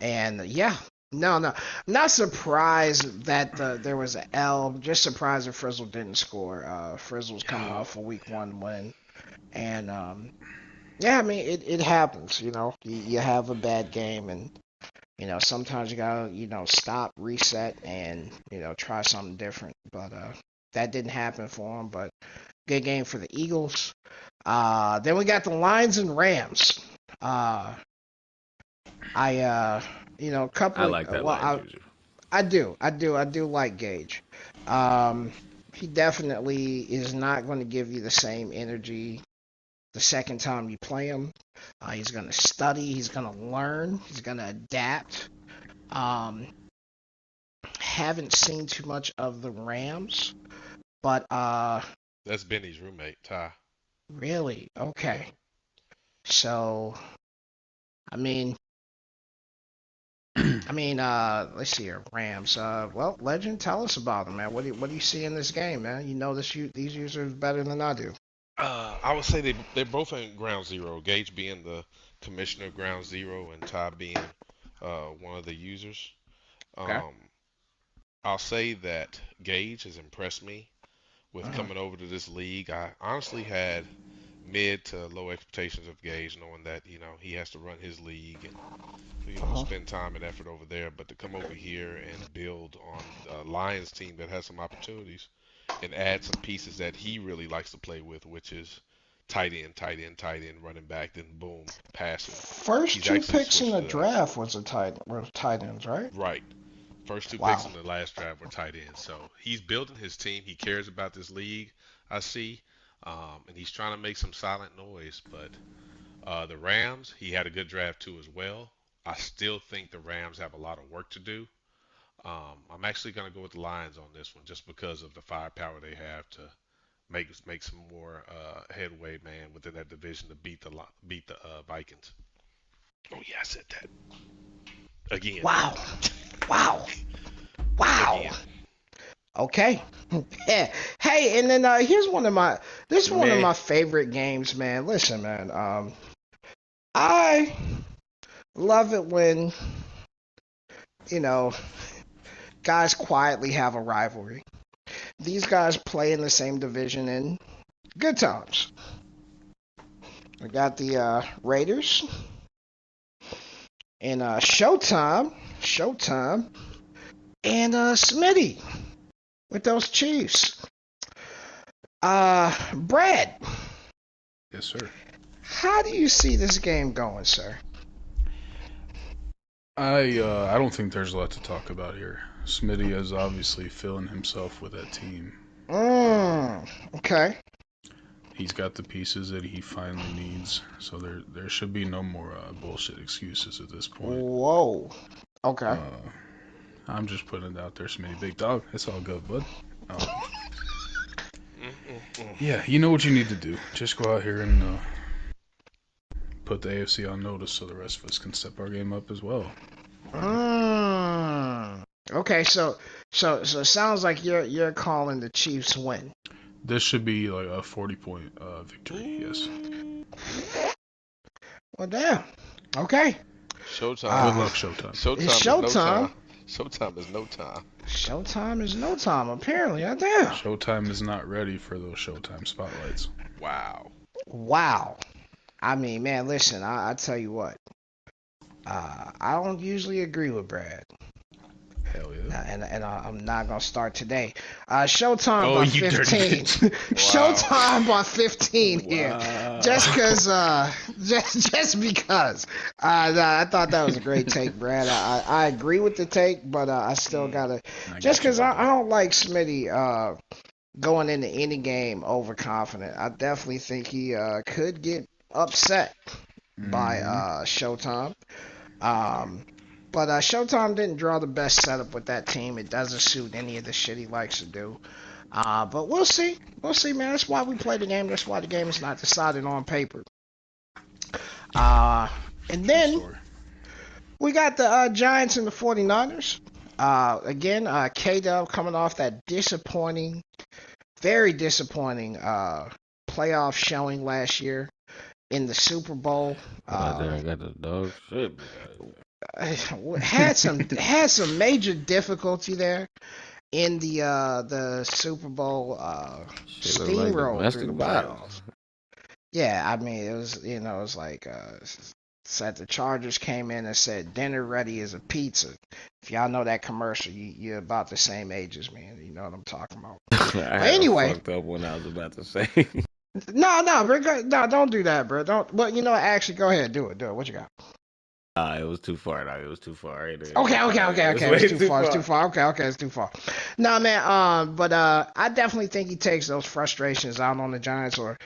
Speaker 1: And yeah, no, I'm not surprised that there was an L. Just surprised that Frizzle didn't score. Frizzle's coming off a week 1 win, and yeah, I mean it happens. You have a bad game, and sometimes you gotta stop, reset, and try something different. But that didn't happen for him. But good game for the Eagles. Then we got the Lions and Rams. A couple.
Speaker 5: I like that line user.
Speaker 1: I do like Gage. He definitely is not going to give you the same energy the second time you play him. He's going to study. He's going to learn. He's going to adapt. Haven't seen too much of the Rams, but
Speaker 3: That's Benny's roommate, Ty.
Speaker 1: really, okay. So, I mean, let's see here, Rams. Well, Legend, tell us about them, man. What do you see in this game, man? You know these users better than I do.
Speaker 3: I would say they're both in ground zero. Gage being the commissioner of ground zero, and Ty being one of the users.
Speaker 1: Okay.
Speaker 3: I'll say that Gage has impressed me with coming over to this league. I honestly had mid to low expectations of Gage, knowing that he has to run his league and spend time and effort over there. But to come over here and build on a Lions team that has some opportunities, and add some pieces that he really likes to play with, which is tight end, tight end, tight end, running back, then boom, passing.
Speaker 1: First
Speaker 3: He's
Speaker 1: two
Speaker 3: actually
Speaker 1: picks in
Speaker 3: switched
Speaker 1: the
Speaker 3: to that.
Speaker 1: draft were tight ends, right?
Speaker 3: Right. First two
Speaker 1: Wow.
Speaker 3: picks in the last draft were tight ends. So he's building his team. He cares about this league, I see. And he's trying to make some silent noise. But the Rams, he had a good draft too as well. I still think the Rams have a lot of work to do. I'm actually going to go with the Lions on this one just because of the firepower they have to make some more headway, man, within that division to beat the Vikings. Oh yeah, I said that again.
Speaker 1: Wow. Wow. Wow.
Speaker 3: Again.
Speaker 1: Okay. Yeah. Hey, and then here's one of my
Speaker 3: Man.
Speaker 1: my favorite games, man. Listen, man. I love it when guys quietly have a rivalry. These guys play in the same division in good times. We got the Raiders and Showtime, and Smitty with those Chiefs. Brad,
Speaker 4: Yes, sir.
Speaker 1: how do you see this game going, sir?
Speaker 4: I don't think there's a lot to talk about here. Smitty is obviously filling himself with that team.
Speaker 1: Okay.
Speaker 4: He's got the pieces that he finally needs, so there should be no more bullshit excuses at this point.
Speaker 1: Whoa. Okay.
Speaker 4: I'm just putting it out there, Smitty. Big dog. It's all good, bud. Yeah, you know what you need to do. Just go out here and put the AFC on notice so the rest of us can step our game up as well.
Speaker 1: Okay, so it sounds like you're calling the Chiefs win.
Speaker 4: This should be like a 40-point victory, yes.
Speaker 1: Well, damn. Okay.
Speaker 3: Showtime.
Speaker 4: Good luck, Showtime.
Speaker 3: Showtime.
Speaker 1: It's
Speaker 3: Is no
Speaker 1: showtime.
Speaker 3: time. Showtime is no time.
Speaker 1: Showtime is no time, apparently. Oh, damn.
Speaker 4: Showtime is not ready for those Showtime spotlights.
Speaker 3: Wow.
Speaker 1: Wow. I mean, man, listen, I tell you what. I don't usually agree with Brad.
Speaker 4: Hell yeah.
Speaker 1: And I'm not going to start today. Showtime
Speaker 4: Oh,
Speaker 1: by
Speaker 4: you dirty
Speaker 1: 15. Showtime by 15 here.
Speaker 4: Wow.
Speaker 1: Just because, just because. I thought that was a great take, Brad. I agree with the take, but I still got to, just because I don't like Smitty going into any game overconfident. I definitely think he could get upset by Showtime. But Showtime didn't draw the best setup with that team. It doesn't suit any of the shit he likes to do. But we'll see. We'll see, man. That's why we play the game. That's why the game is not decided on paper. And then we got the Giants and the 49ers. Again, K-Dub coming off that disappointing, very disappointing playoff showing last year in the Super Bowl.
Speaker 5: I got the dog shit.
Speaker 1: Had some major difficulty there in the Super Bowl steamroll through the playoffs. Yeah, I mean it was like said the Chargers came in and said dinner ready as a pizza. If y'all know that commercial, you're about the same age as me. You know what I'm talking about. Anyway,
Speaker 5: fucked up when I was about to say.
Speaker 1: No, bro, no, don't do that, bro. Don't. Well, actually, go ahead, do it. What you got?
Speaker 5: It was too far. No, it was too far.
Speaker 1: Okay. It's too far. It's too far. Okay, it's too far. No, man. But I definitely think he takes those frustrations out on the Giants. Or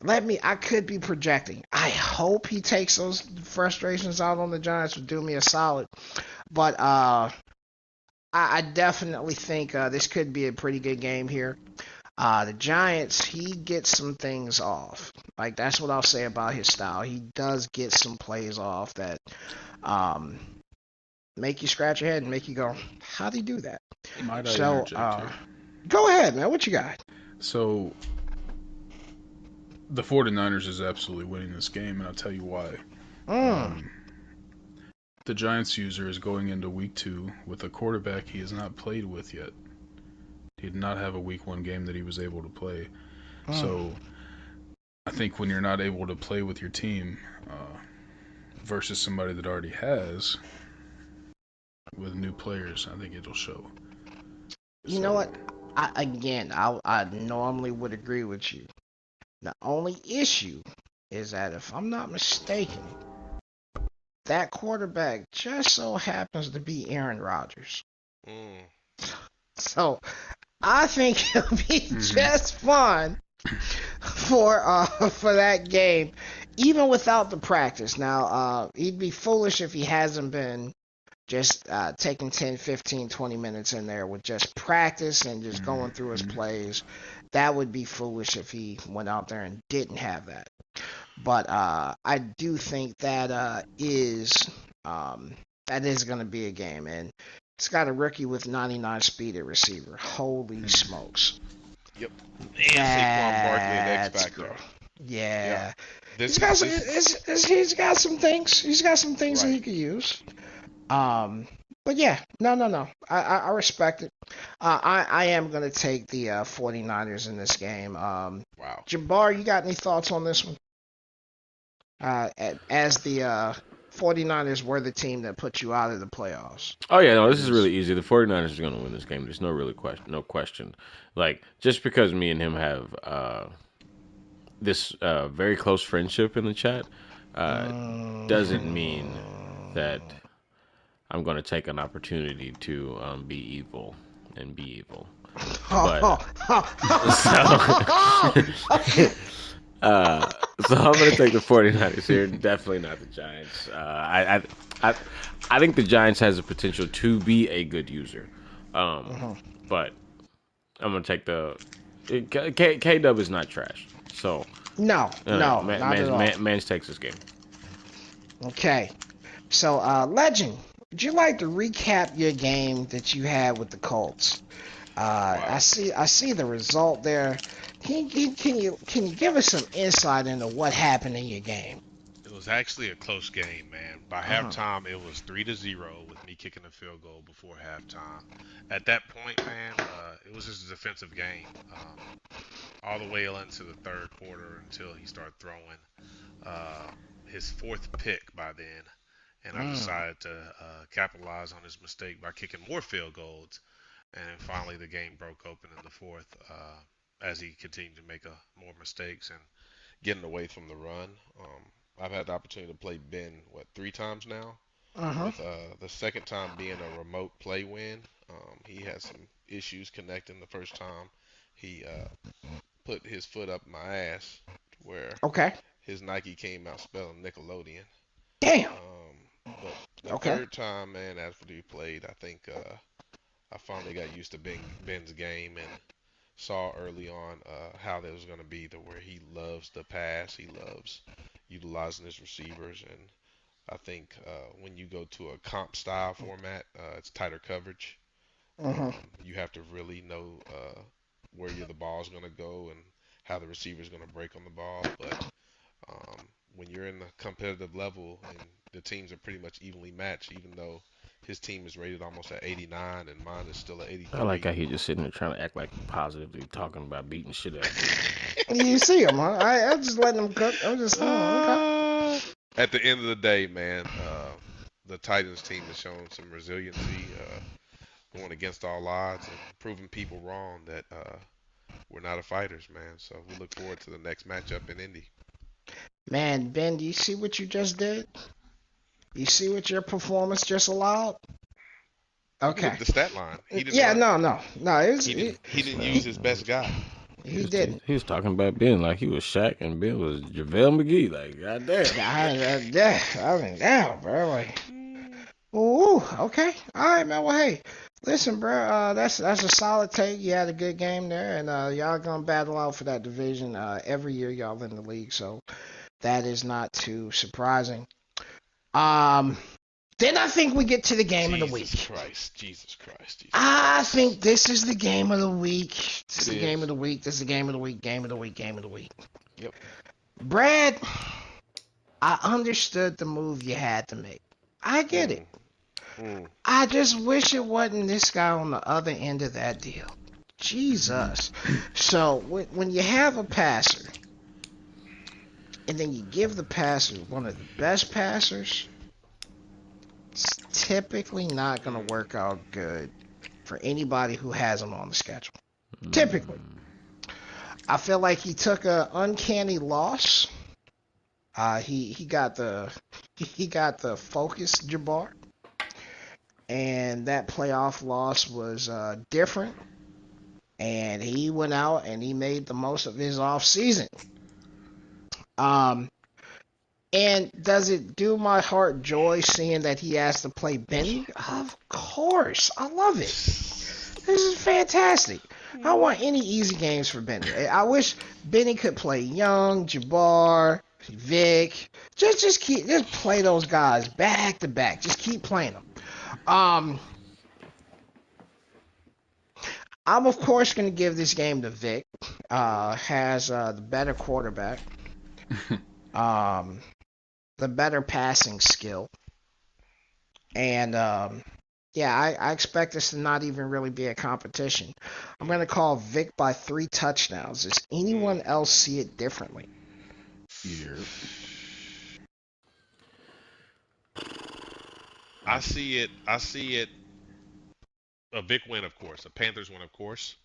Speaker 1: I could be projecting. I hope he takes those frustrations out on the Giants. Would do me a solid. But I definitely think this could be a pretty good game here. The Giants, he gets some things off. Like, that's what I'll say about his style. He does get some plays off that make you scratch your head and make you go, how'd he do that?
Speaker 4: Might I
Speaker 1: So,
Speaker 4: interject here?
Speaker 1: go ahead, man. What you got?
Speaker 4: So, the 49ers is absolutely winning this game, and I'll tell you why. The Giants user is going into week 2 with a quarterback he has not played with yet. He did not have a week 1 game that he was able to play. So, I think when you're not able to play with your team versus somebody that already has, with new players, I think it'll show.
Speaker 1: You know what? I normally would agree with you. The only issue is that if I'm not mistaken, that quarterback just so happens to be Aaron Rodgers.
Speaker 3: Mm.
Speaker 1: So I think he'll be just fine for that game, even without the practice. Now, he'd be foolish if he hasn't been just taking 10, 15, 20 minutes in there with just practice and just going through his plays. That would be foolish if he went out there and didn't have that. But I do think that is going to be a game, and it's got a rookie with 99 speed at receiver. Holy smokes!
Speaker 3: Yep. And Saquon Barkley, an X
Speaker 1: That's
Speaker 3: factor.
Speaker 1: good. Yeah.
Speaker 3: This
Speaker 1: He's got
Speaker 3: is
Speaker 1: he's got some things. He's got some things that
Speaker 3: Right.
Speaker 1: he could use. But yeah, no. I respect it. I am gonna take the 49ers in this game.
Speaker 3: wow.
Speaker 1: Jabbar, you got any thoughts on this one? As the 49ers were the team that put you out of the playoffs.
Speaker 5: Oh yeah, no, this is really easy. The 49ers are going to win this game. There's no really question. Like just because me and him have this very close friendship in the chat doesn't mean that I'm going to take an opportunity to be evil and be evil. But so I'm going to take the 49ers here. Definitely not the Giants. I think the Giants has the potential to be a good user. But I'm going to take the K-Dub is not trash. So
Speaker 1: no, not at all.
Speaker 5: Mans takes this game.
Speaker 1: Okay. So, Legend, would you like to recap your game that you had with the Colts? I see the result there. Can you give us some insight into what happened in your game?
Speaker 3: It was actually a close game, man. By halftime, it was 3-0 with me kicking a field goal before halftime. At that point, man, it was just a defensive game all the way into the third quarter until he started throwing his fourth pick by then. And I decided to capitalize on his mistake by kicking more field goals. And then finally the game broke open in the fourth as he continued to make more mistakes and getting away from the run. I've had the opportunity to play Ben, 3 times now? With the second time being a remote play win. He had some issues connecting the first time. He put his foot up my ass where his Nike came out spelling Nickelodeon.
Speaker 1: Damn.
Speaker 3: But the third time, man, after we played, I think I finally got used to Ben's game and saw early on how that was going to be, to where he loves the pass, he loves utilizing his receivers, and I think when you go to a comp style format, it's tighter coverage. You have to really know where the ball's going to go and how the receiver's going to break on the ball. But when you're in a competitive level and the teams are pretty much evenly matched, even though his team is rated almost at 89 and mine is still at 83.
Speaker 5: I like how he just sitting there trying to act like positively talking about beating shit up.
Speaker 1: You see him, huh? I'm just letting him cook. I'm just okay.
Speaker 3: At the end of the day, man, the Titans team has shown some resiliency, going against all odds and proving people wrong that we're not a fighters, man. So we look forward to the next matchup in Indy.
Speaker 1: Man, Ben, do you see what you just did? You see what your performance just allowed? Okay.
Speaker 3: The stat line. He didn't
Speaker 1: no.
Speaker 3: He didn't use his best guy.
Speaker 1: He didn't.
Speaker 5: He was talking about Ben like he was Shaq and Ben was JaVale McGee. Like, goddamn.
Speaker 1: I mean, damn, bro. Like, ooh, okay. All right, man. Well, hey, listen, bro. That's a solid take. You had a good game there, and y'all gonna battle out for that division every year y'all in the league. So that is not too surprising. Then I think we get to the game of the week.
Speaker 3: Jesus Christ.
Speaker 1: I think this is the game of the week. This is the game of the week. This is the game of the week. Game of the week. Game of the week.
Speaker 3: Yep.
Speaker 1: Brad, I understood the move you had to make. I get it. I just wish it wasn't this guy on the other end of that deal. Jesus. So when you have a passer, and then you give the passer one of the best passers, it's typically not going to work out good for anybody who has him on the schedule. Typically. I feel like he took a uncanny loss. He got the focus Jabbar, and that playoff loss was different. And he went out and he made the most of his off season. And does it do my heart joy seeing that he has to play Benny? Of course, I love it. This is fantastic. I don't want any easy games for Benny. I wish Benny could play Young, Jabbar, Vic. Just play those guys back to back. Just keep playing them. I'm of course going to give this game to Vic. Has the better quarterback, the better passing skill, and yeah, I expect this to not even really be a competition. I'm going to call Vic by 3 touchdowns. Does anyone else see it differently?
Speaker 4: Yeah.
Speaker 3: I see it. A Vic win, of course. A Panthers win, of course.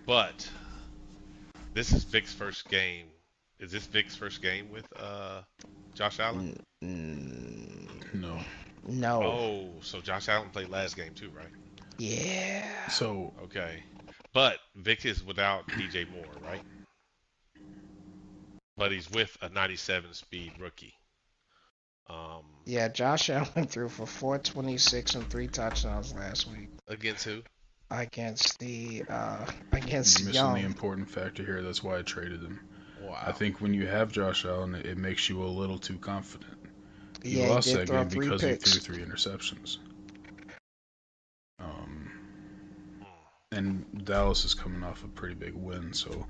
Speaker 3: But this is Vic's first game. Is this Vic's first game with Josh Allen?
Speaker 4: No.
Speaker 1: No.
Speaker 3: Oh, so Josh Allen played last game too, right?
Speaker 1: Yeah.
Speaker 4: So
Speaker 3: Okay. But Vic is without DJ Moore, right? But he's with a 97 speed rookie.
Speaker 1: Yeah, Josh Allen threw for 426 and 3 touchdowns last week
Speaker 3: Against who?
Speaker 1: against
Speaker 4: you're missing
Speaker 1: Young.
Speaker 4: the important factor here. That's why I traded him.
Speaker 3: Wow.
Speaker 4: I think when you have Josh Allen, it makes you a little too confident. He
Speaker 1: Yeah,
Speaker 4: lost
Speaker 1: he did
Speaker 4: that
Speaker 1: throw
Speaker 4: game
Speaker 1: 3
Speaker 4: because
Speaker 1: picks.
Speaker 4: he threw 3 interceptions. And Dallas is coming off a pretty big win, so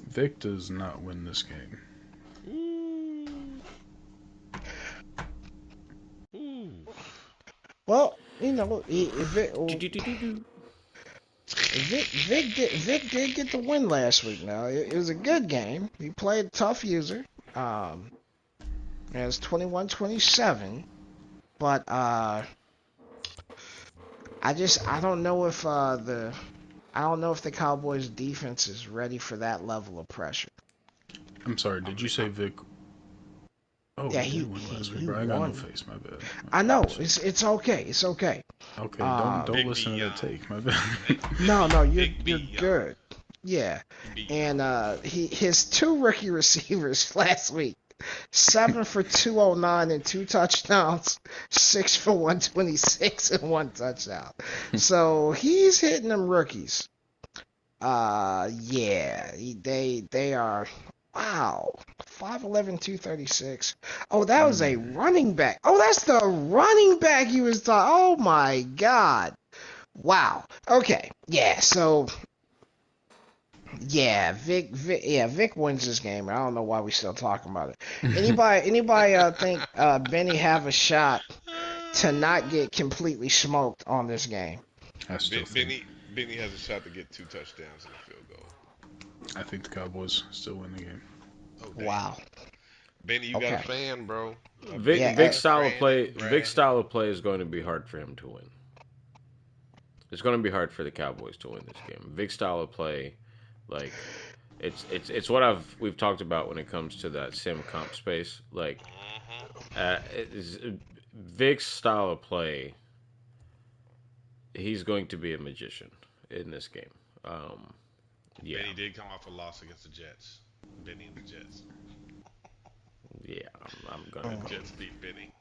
Speaker 4: Vic does not win this game.
Speaker 1: Well, you know, Vic did get the win last week. Now it was a good game. He played tough user. It was 21-27, but I don't know if the Cowboys defense is ready for that level of pressure.
Speaker 4: I'm sorry, did you say Vic? Oh,
Speaker 1: Yeah,
Speaker 4: he
Speaker 1: he-
Speaker 4: won last
Speaker 1: he
Speaker 4: week, bro. I got
Speaker 1: won.
Speaker 4: no face, my bad.
Speaker 1: I know it's okay. It's okay.
Speaker 4: Okay, don't
Speaker 3: Big
Speaker 4: listen
Speaker 3: B,
Speaker 4: to that take, my bad.
Speaker 1: No, you're
Speaker 3: Big B,
Speaker 1: you're good. Yeah,
Speaker 3: B.
Speaker 1: and his 2 rookie receivers last week, 7 for 209 and 2 touchdowns, 6 for 126 and 1 touchdown. So he's hitting them rookies. Yeah, they are. Wow, 5'11", 236. Oh, that was a running back. Oh, that's the running back he was talking. Oh my God. Wow. Okay. Yeah. So. Yeah, Vic wins this game. I don't know why we still talking about it. Anybody think Benny have a shot to not get completely smoked on this game?
Speaker 4: I still think,
Speaker 3: Benny has a shot to get 2 touchdowns and a field goal.
Speaker 4: I think the Cowboys still win the game.
Speaker 3: Oh, damn.
Speaker 1: Wow.
Speaker 3: Benny, you got a
Speaker 1: Okay.
Speaker 3: fan, bro.
Speaker 5: Vic's style of play.
Speaker 3: Brand.
Speaker 5: Vic's style of play is going to be hard for him to win. It's going to be hard for the Cowboys to win this game. Vic's style of play, like it's what we've talked about when it comes to that sim comp space. Like Vic's style of play, he's going to be a magician in this game. Yeah,
Speaker 3: Benny did come off a loss against the Jets. Benny and the Jets.
Speaker 5: yeah, I'm gonna.
Speaker 3: The Jets beat Benny.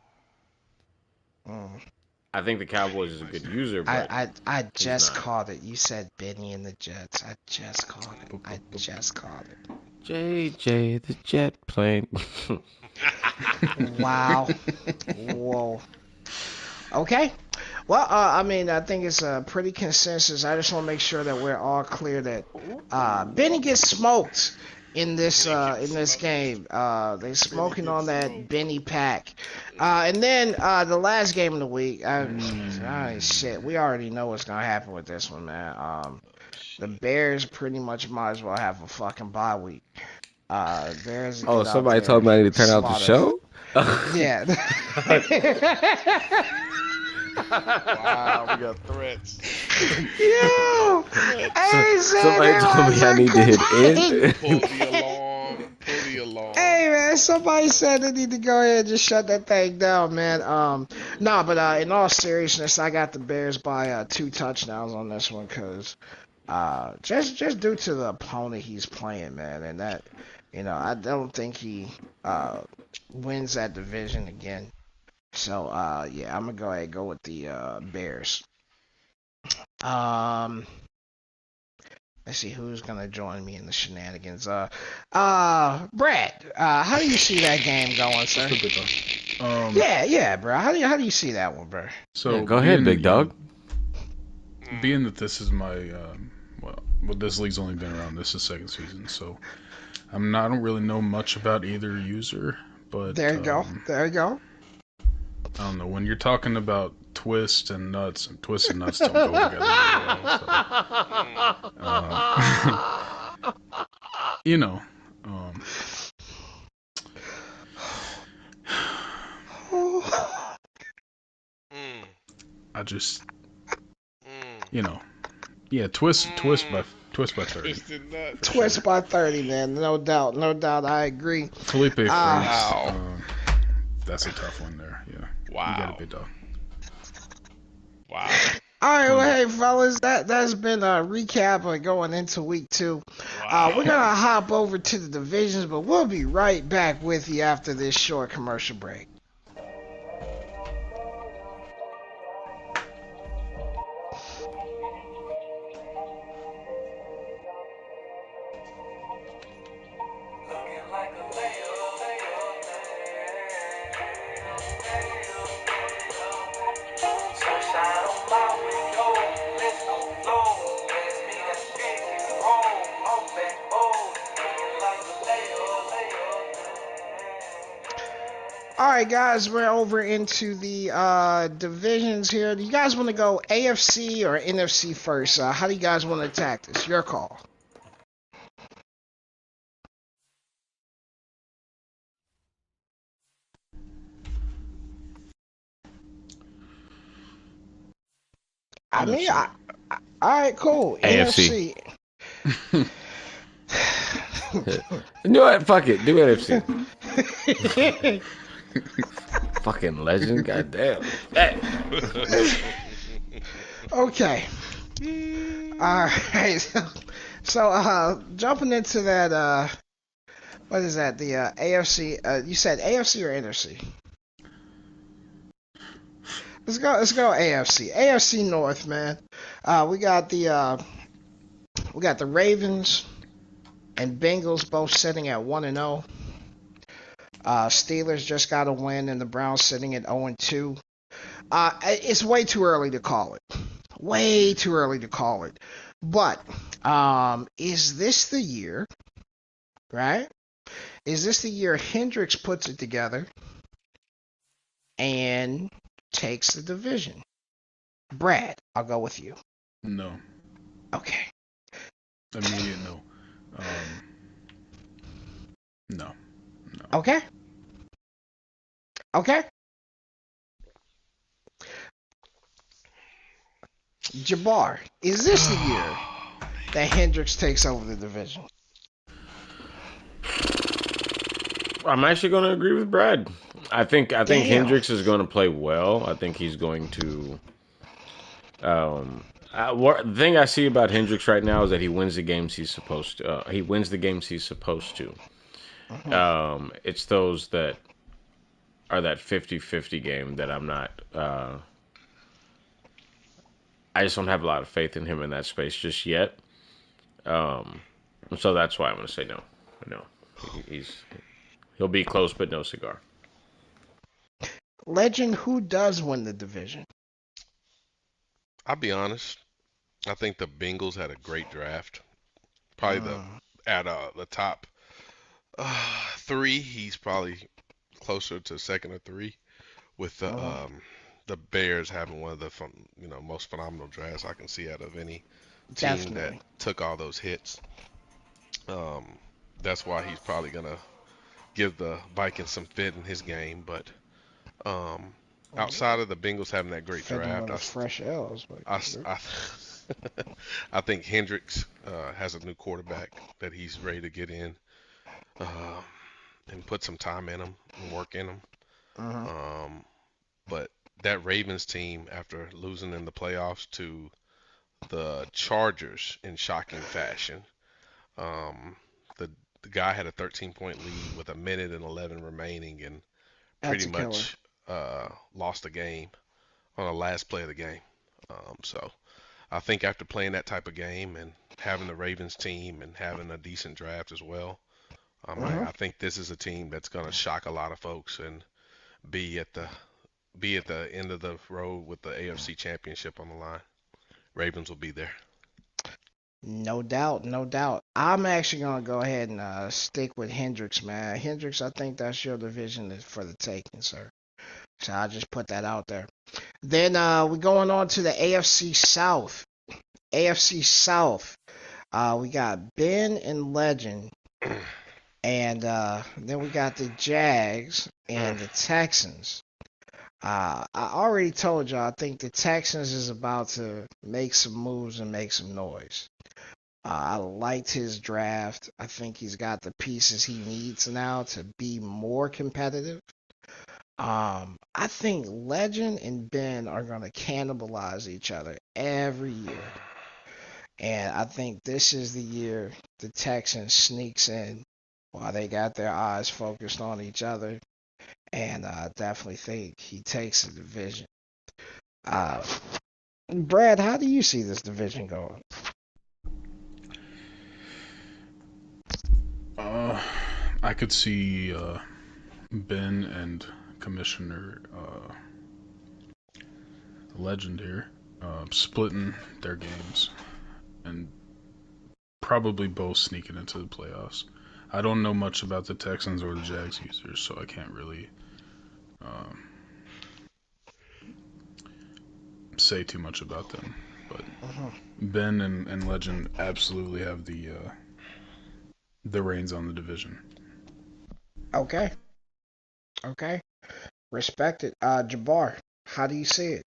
Speaker 5: I think the Cowboys is a good user, but
Speaker 1: I just
Speaker 5: not.
Speaker 1: called it. You said Benny and the Jets. I just called it.
Speaker 5: JJ the jet plane.
Speaker 1: Wow. Whoa. Okay. Well, I mean, I think it's a pretty consensus. I just want to make sure that we're all clear that Benny gets smoked in this game. They smoking on that Benny pack. And then the last game of the week. Shit, we already know what's gonna happen with this one, man. The Bears pretty much might as well have a fucking bye week. Bears.
Speaker 6: Oh, somebody told me I need to turn out the show?
Speaker 1: Yeah.
Speaker 3: Wow, we got threats.
Speaker 1: Yo, hey,
Speaker 6: Somebody told me I need to hit end.
Speaker 3: Pull the alarm. Pull the alarm.
Speaker 1: Hey man, somebody said they need to go ahead and just shut that thing down, man. Nah, but in all seriousness, I got the Bears by 2 touchdowns on this one, cause just due to the opponent he's playing, man, and that, I don't think he wins that division again. So yeah, I'm gonna go ahead and go with the Bears. Let's see who's gonna join me in the shenanigans. Brad, how do you see that game going, sir? Yeah, bro. How do you see that one, bro?
Speaker 4: So
Speaker 6: Yeah, go ahead, big dog.
Speaker 4: Being that this is my well, this league's only been around. This is second season, so I don't really know much about either user. But
Speaker 1: There you go. There you go.
Speaker 4: I don't know, when you're talking about twist and nuts, and twist and nuts don't go together very well. So, you know, I just, yeah, twist by 30.
Speaker 1: Twist by 30, man. No doubt. I agree.
Speaker 4: Felipe Franks,
Speaker 3: Wow.
Speaker 4: that's a tough one there. Yeah.
Speaker 3: Wow.
Speaker 4: You got a big dog.
Speaker 3: Wow.
Speaker 1: All right, well, hey, fellas, that's been a recap of going into week 2.
Speaker 3: Wow.
Speaker 1: We're gonna hop over to the divisions, but we'll be right back with you after this short commercial break.
Speaker 2: Looking like a sunshine on my window. Let's go low. Pass me that stick and roll. I'm back bold. Looking like a
Speaker 1: All right, guys, we're over into the divisions here. Do you guys want to go AFC or NFC first? How do you guys want to attack this? Your call. I mean, all right, cool.
Speaker 5: AFC.
Speaker 1: NFC.
Speaker 6: You know what? Fuck it. Do NFC. Fucking legend. Goddamn. Hey.
Speaker 1: Okay. All right. So, jumping into that, what is that? The AFC. You said AFC or NFC? Let's go AFC. AFC North, man. We got the Ravens and Bengals both sitting at 1-0. Steelers just got a win, and the Browns sitting at 0-2. It's way too early to call it. Way too early to call it. But is this the year, right? Is this the year Hendricks puts it together and takes the division? Brad, I'll go with you.
Speaker 4: No.
Speaker 1: Okay.
Speaker 4: Immediate no. No.
Speaker 1: Okay. Okay. Jabbar, is this the year that Hendricks takes over the division?
Speaker 5: I'm actually going to agree with Brad. I think
Speaker 1: Damn.
Speaker 5: Hendricks is going to play well. I think he's going to. The thing I see about Hendricks right now is that he wins the games he's supposed to. He wins the games he's supposed to. It's those that are that 50-50 game that I'm not. I just don't have a lot of faith in him in that space just yet. So that's why I'm going to say no. No, he'll be close, but no cigar.
Speaker 1: Legend, who does win the division?
Speaker 3: I'll be honest. I think the Bengals had a great draft. Probably the top 3. He's probably closer to 2nd or 3, with the Bears having one of the most phenomenal drafts I can see out of any team
Speaker 1: Definitely.
Speaker 3: that took all those hits. That's why he's probably gonna give the Vikings some fit in his game. But outside of the Bengals having that great
Speaker 1: Fiddling with
Speaker 3: draft,
Speaker 1: the fresh L's, but
Speaker 3: I, I, I think Hendricks has a new quarterback that he's ready to get in uh, and put some time in him and work in him. Um, but that Ravens team, after losing in the playoffs to the Chargers in shocking fashion, um, the guy had a 13-point lead with a minute and 11 remaining and
Speaker 1: that's
Speaker 3: pretty
Speaker 1: a killer.
Speaker 3: much lost the game on the last play of the game. So I think after playing that type of game and having the Ravens team and having a decent draft as well, I think this is a team that's going to shock a lot of folks and be at the end of the road with the AFC Championship on the line. Ravens will be there.
Speaker 1: No doubt, no doubt. I'm actually gonna go ahead and stick with Hendricks, man. Hendricks, I think that's your division for the taking, sir. So I'll just put that out there. Then we're going on to the AFC South. AFC South. We got Ben and Legend, and then we got the Jags and the Texans. I already told y'all I think the Texans is about to make some moves and make some noise. I liked his draft. I think he's got the pieces he needs now to be more competitive. I think Legend and Ben are going to cannibalize each other every year. And I think this is the year the Texans sneaks in while they got their eyes focused on each other. And I definitely think he takes the division. Uh, Brad, how do you see this division going?
Speaker 4: I could see Ben and Commissioner Legend here splitting their games and probably both sneaking into the playoffs. I don't know much about the Texans or the Jags users, so I can't really say too much about them. But Ben and Legend absolutely have the reins on the division.
Speaker 1: Okay. Okay. Respect it. Jabbar, how do you see it?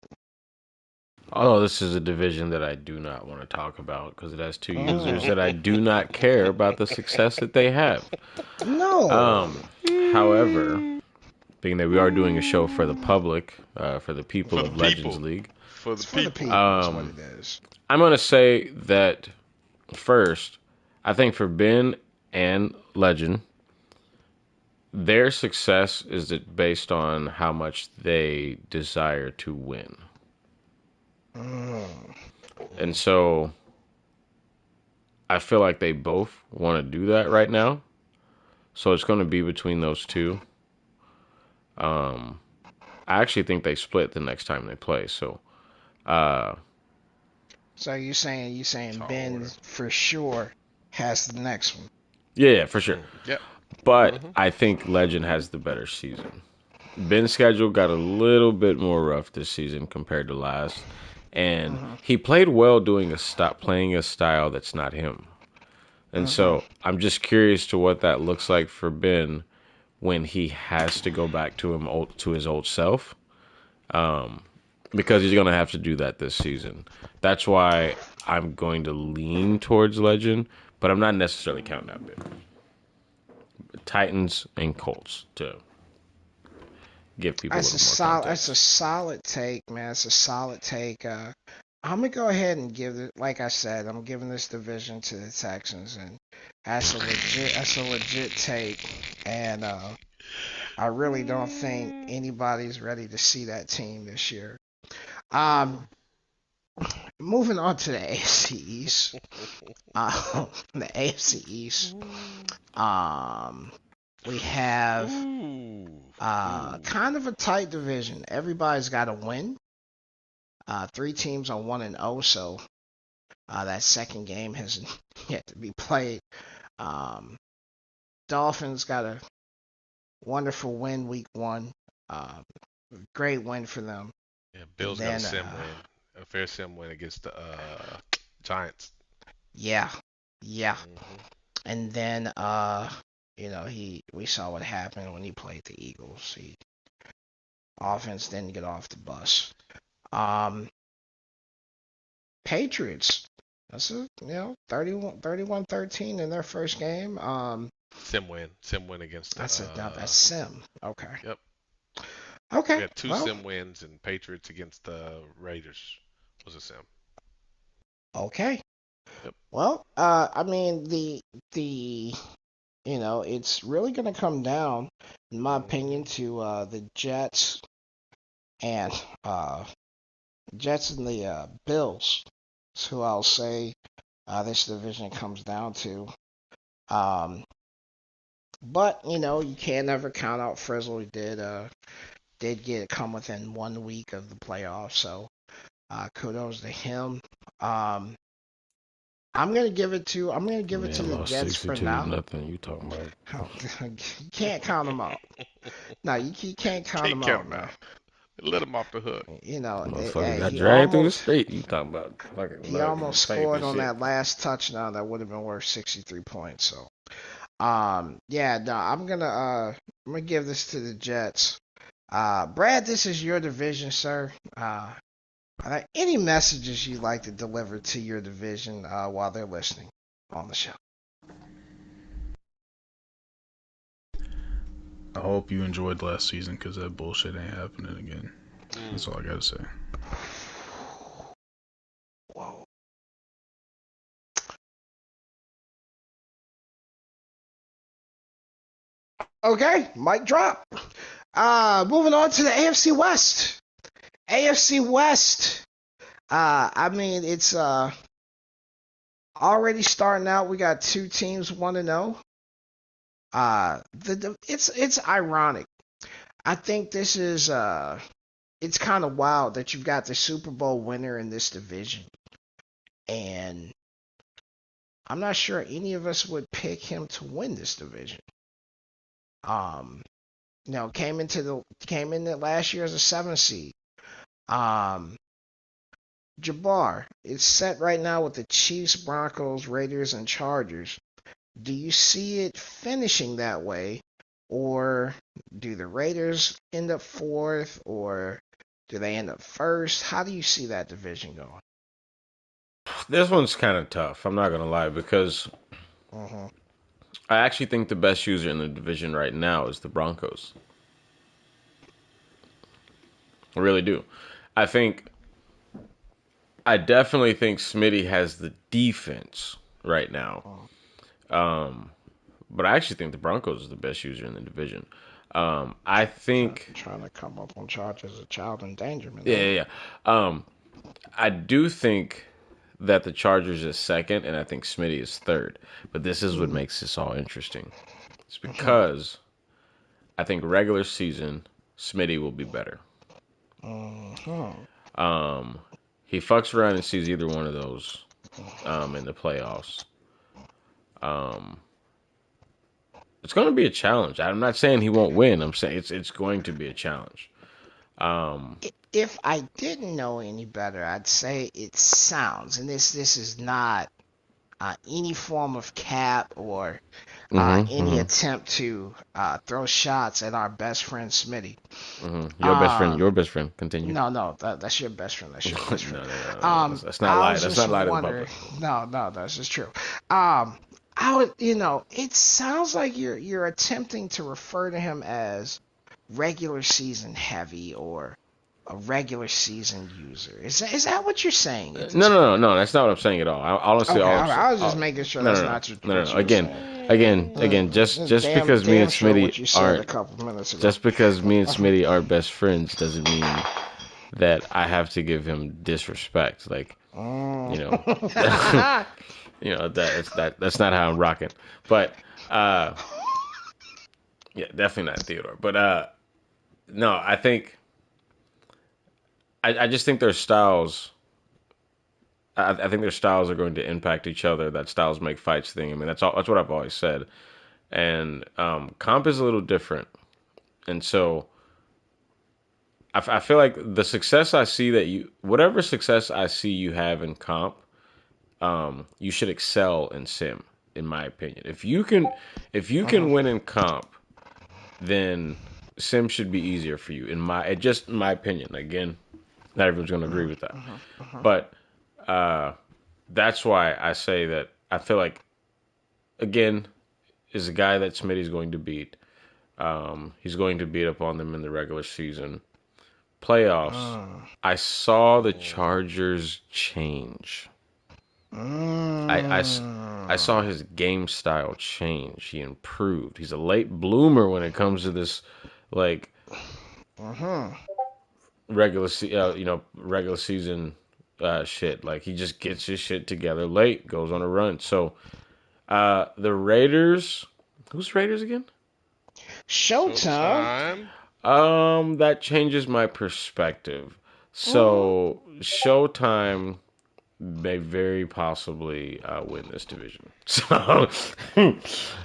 Speaker 5: Although this is a division that I do not want to talk about because it has two users
Speaker 1: Oh.
Speaker 5: that I do not care about the success that they have.
Speaker 1: No.
Speaker 5: However, being that we are doing a show for the public, for the people
Speaker 3: For the
Speaker 5: of Legends
Speaker 3: people.
Speaker 5: League,
Speaker 3: For
Speaker 1: It's
Speaker 3: the
Speaker 1: for the
Speaker 3: people.
Speaker 1: people. That's what it is.
Speaker 5: I'm going to say that first, I think for Ben and Legend, their success is based on how much they desire to win. And so I feel like they both want to do that right now. So it's going to be between those two. I actually think they split the next time they play. So
Speaker 1: So you saying Ben for sure has the next one.
Speaker 5: yeah, for sure.
Speaker 3: Yep.
Speaker 5: But I think Legend has the better season. Ben's schedule got a little bit more rough this season compared to last. And he played well playing a style that's not him. And so I'm just curious to what that looks like for Ben when he has to go back to his old self, because he's going to have to do that this season. That's why I'm going to lean towards Legend, but I'm not necessarily counting out Ben. Titans and Colts to give people a little more context.
Speaker 1: That's a solid take, man. It's a solid take. I'm gonna go ahead and give it. Like I said, I'm giving this division to the Texans, and that's a legit take. And I really don't think anybody's ready to see that team this year. Moving on to the AFC East. The AFC East. We have kind of a tight division. Everybody's got a win. 3 teams are 1-0, so that second game has yet to be played. Dolphins got a wonderful win week 1. Great win for them.
Speaker 3: Yeah, Bills got a fair sim win against the Giants.
Speaker 1: Yeah. And then we saw what happened when he played the Eagles. He Offense didn't get off the bus. Um, Patriots. That's a 31-13 in their first game.
Speaker 3: Sim win against the.
Speaker 1: That's Sim. Okay.
Speaker 3: Yep.
Speaker 1: Okay.
Speaker 3: We had two
Speaker 1: Well,
Speaker 3: sim wins, and Patriots against the Raiders was a sim.
Speaker 1: okay.
Speaker 3: Yep.
Speaker 1: Well, I mean it's really going to come down, in my opinion, to the and Jets and the Bills. That's who I'll say this division comes down to. But you can't ever count out Frizzle. He did come within 1 week of the playoffs, so kudos to him. I'm gonna give it to the Jets for now.
Speaker 6: Nothing you talking about?
Speaker 1: You can't count them out. No, you can't count them out, man.
Speaker 3: Let him off the hook.
Speaker 6: Motherfucker got dragged through the state. You talking about fucking?
Speaker 1: He almost scored on that last touchdown that would have been worth 63 points. So, yeah, no, I'm gonna give this to the Jets. Brad, this is your division, sir. Are there any messages you'd like to deliver to your division while they're listening on the show?
Speaker 4: I hope you enjoyed last season because that bullshit ain't happening again. That's all I gotta say.
Speaker 1: Whoa. Okay, mic drop. Moving on to the AFC West. AFC West. I mean, it's already starting out. We got two teams 1-0. It's ironic. I think this is it's kind of wild that you've got the Super Bowl winner in this division, and I'm not sure any of us would pick him to win this division. Came in it last year as a 7 seed. Jabbar, it's set right now with the Chiefs, Broncos, Raiders, and Chargers. Do you see it finishing that way, or do the Raiders end up fourth, or do they end up first? How do you see that division going?
Speaker 6: This one's kind of tough. I'm not gonna lie because I actually think the best user in the division right now is the Broncos. I really do. I definitely think Smitty has the defense right now. But I actually think the Broncos is the best user in the division. I think
Speaker 1: trying to come up on charge as a child endangerment.
Speaker 6: Yeah. I do think that the Chargers is second, and I think Smitty is third. But this is what makes this all interesting. It's because I think regular season Smitty will be better. He fucks around and sees either one of those in the playoffs. It's going to be a challenge. I'm not saying he won't win. I'm saying it's going to be a challenge.
Speaker 1: If I didn't know any better, I'd say it sounds, and this is not any form of cap or any attempt to throw shots at our best friend Smitty.
Speaker 6: Your best friend. Continue.
Speaker 1: No, that's your best friend. That's your best friend.
Speaker 6: That's not lie. That's not lie to the public.
Speaker 1: No, that's just true. It sounds like you're attempting to refer to him as regular season heavy or a regular season user. Is that what you're saying?
Speaker 6: No. That's not what I'm saying at all. I
Speaker 1: was just making sure that's not your.
Speaker 6: No. Again, just because me and Smitty aren't best friends doesn't mean that I have to give him disrespect. Like, that's not how I'm rocking. But yeah, definitely not Theodore. But no, I think I just think their styles. I think their styles are going to impact each other. That styles make fights thing. I mean, that's what I've always said. And comp is a little different, and so I feel like the success I see whatever success I see you have in comp, you should excel in sim, in my opinion. If you can win in comp, then Sims should be easier for you just in my opinion. Again, not everyone's going to agree with that, but that's why I say that I feel like again is a guy that Smitty's going to beat. He's going to beat up on them in the regular season. Playoffs, I saw the Chargers change. I saw his game style change. He improved. He's a late bloomer when it comes to this, like regular season shit. Like he just gets his shit together late, goes on a run. So the Raiders, who's Raiders again?
Speaker 1: Showtime.
Speaker 6: That changes my perspective. So Showtime may very possibly win this division. So,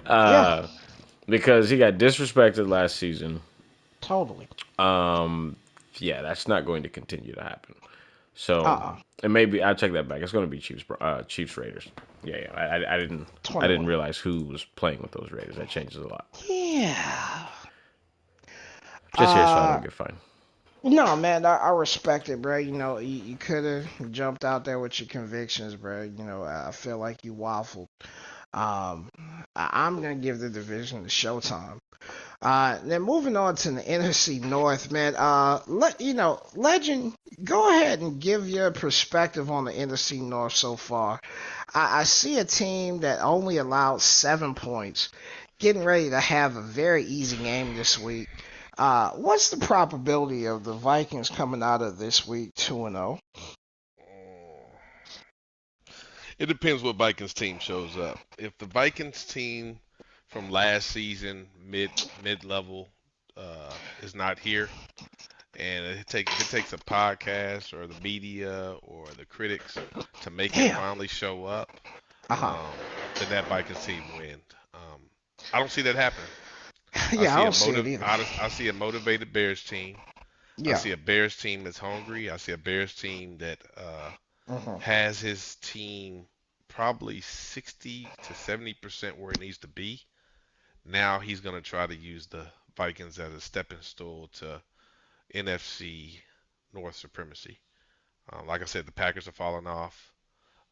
Speaker 1: Yeah,
Speaker 6: because he got disrespected last season.
Speaker 1: totally.
Speaker 6: Yeah, that's not going to continue to happen. So,
Speaker 1: Uh-uh.
Speaker 6: and maybe I'll take that back. It's going to be Chiefs Raiders. Yeah. I didn't
Speaker 1: 21.
Speaker 6: realize who was playing with those Raiders. That changes a lot.
Speaker 1: Yeah.
Speaker 6: Just here so I
Speaker 1: Uh,
Speaker 6: don't get fined.
Speaker 1: no, man, I respect it, bro. You know, you could have jumped out there with your convictions, bro. You know, I feel like you waffled. Um, I'm gonna give the division to Showtime. Then moving on to the NFC North, man. Legend, go ahead and give your perspective on the NFC North so far. I see a team that only allowed 7 points, getting ready to have a very easy game this week. What's the probability of the Vikings coming out of this week 2-0?
Speaker 3: It depends what Vikings team shows up. If the Vikings team from last season, mid level, is not here, and if it takes a podcast or the media or the critics to make it
Speaker 1: Damn.
Speaker 3: finally show up,
Speaker 1: Uh-huh.
Speaker 3: then that Vikings team wins. I don't see that happening.
Speaker 1: Yeah, I don't see it either.
Speaker 3: I see a motivated Bears team. I
Speaker 1: Yeah.
Speaker 3: see a Bears team that's hungry. I see a Bears team that
Speaker 1: Mhm.
Speaker 3: has his team probably 60 to 70% where it needs to be. Now he's going to try to use the Vikings as a stepping stool to NFC North supremacy. Like I said, the Packers are falling off.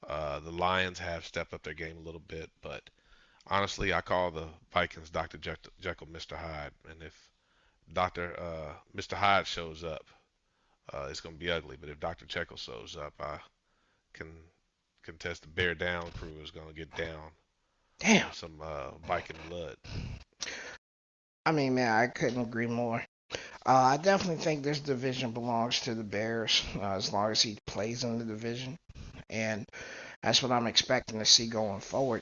Speaker 3: The Lions have stepped up their game a little bit, but honestly, I call the Vikings Dr. Jekyll, Mr. Hyde, and if Dr. Mr. Hyde shows up, it's going to be ugly. But if Dr. Jekyll shows up, I can contest the Bear Down crew is going to get down
Speaker 1: Damn.
Speaker 3: on some Viking blood.
Speaker 1: I mean, man, I couldn't agree more. I definitely think this division belongs to the Bears as long as he plays in the division. And that's what I'm expecting to see going forward.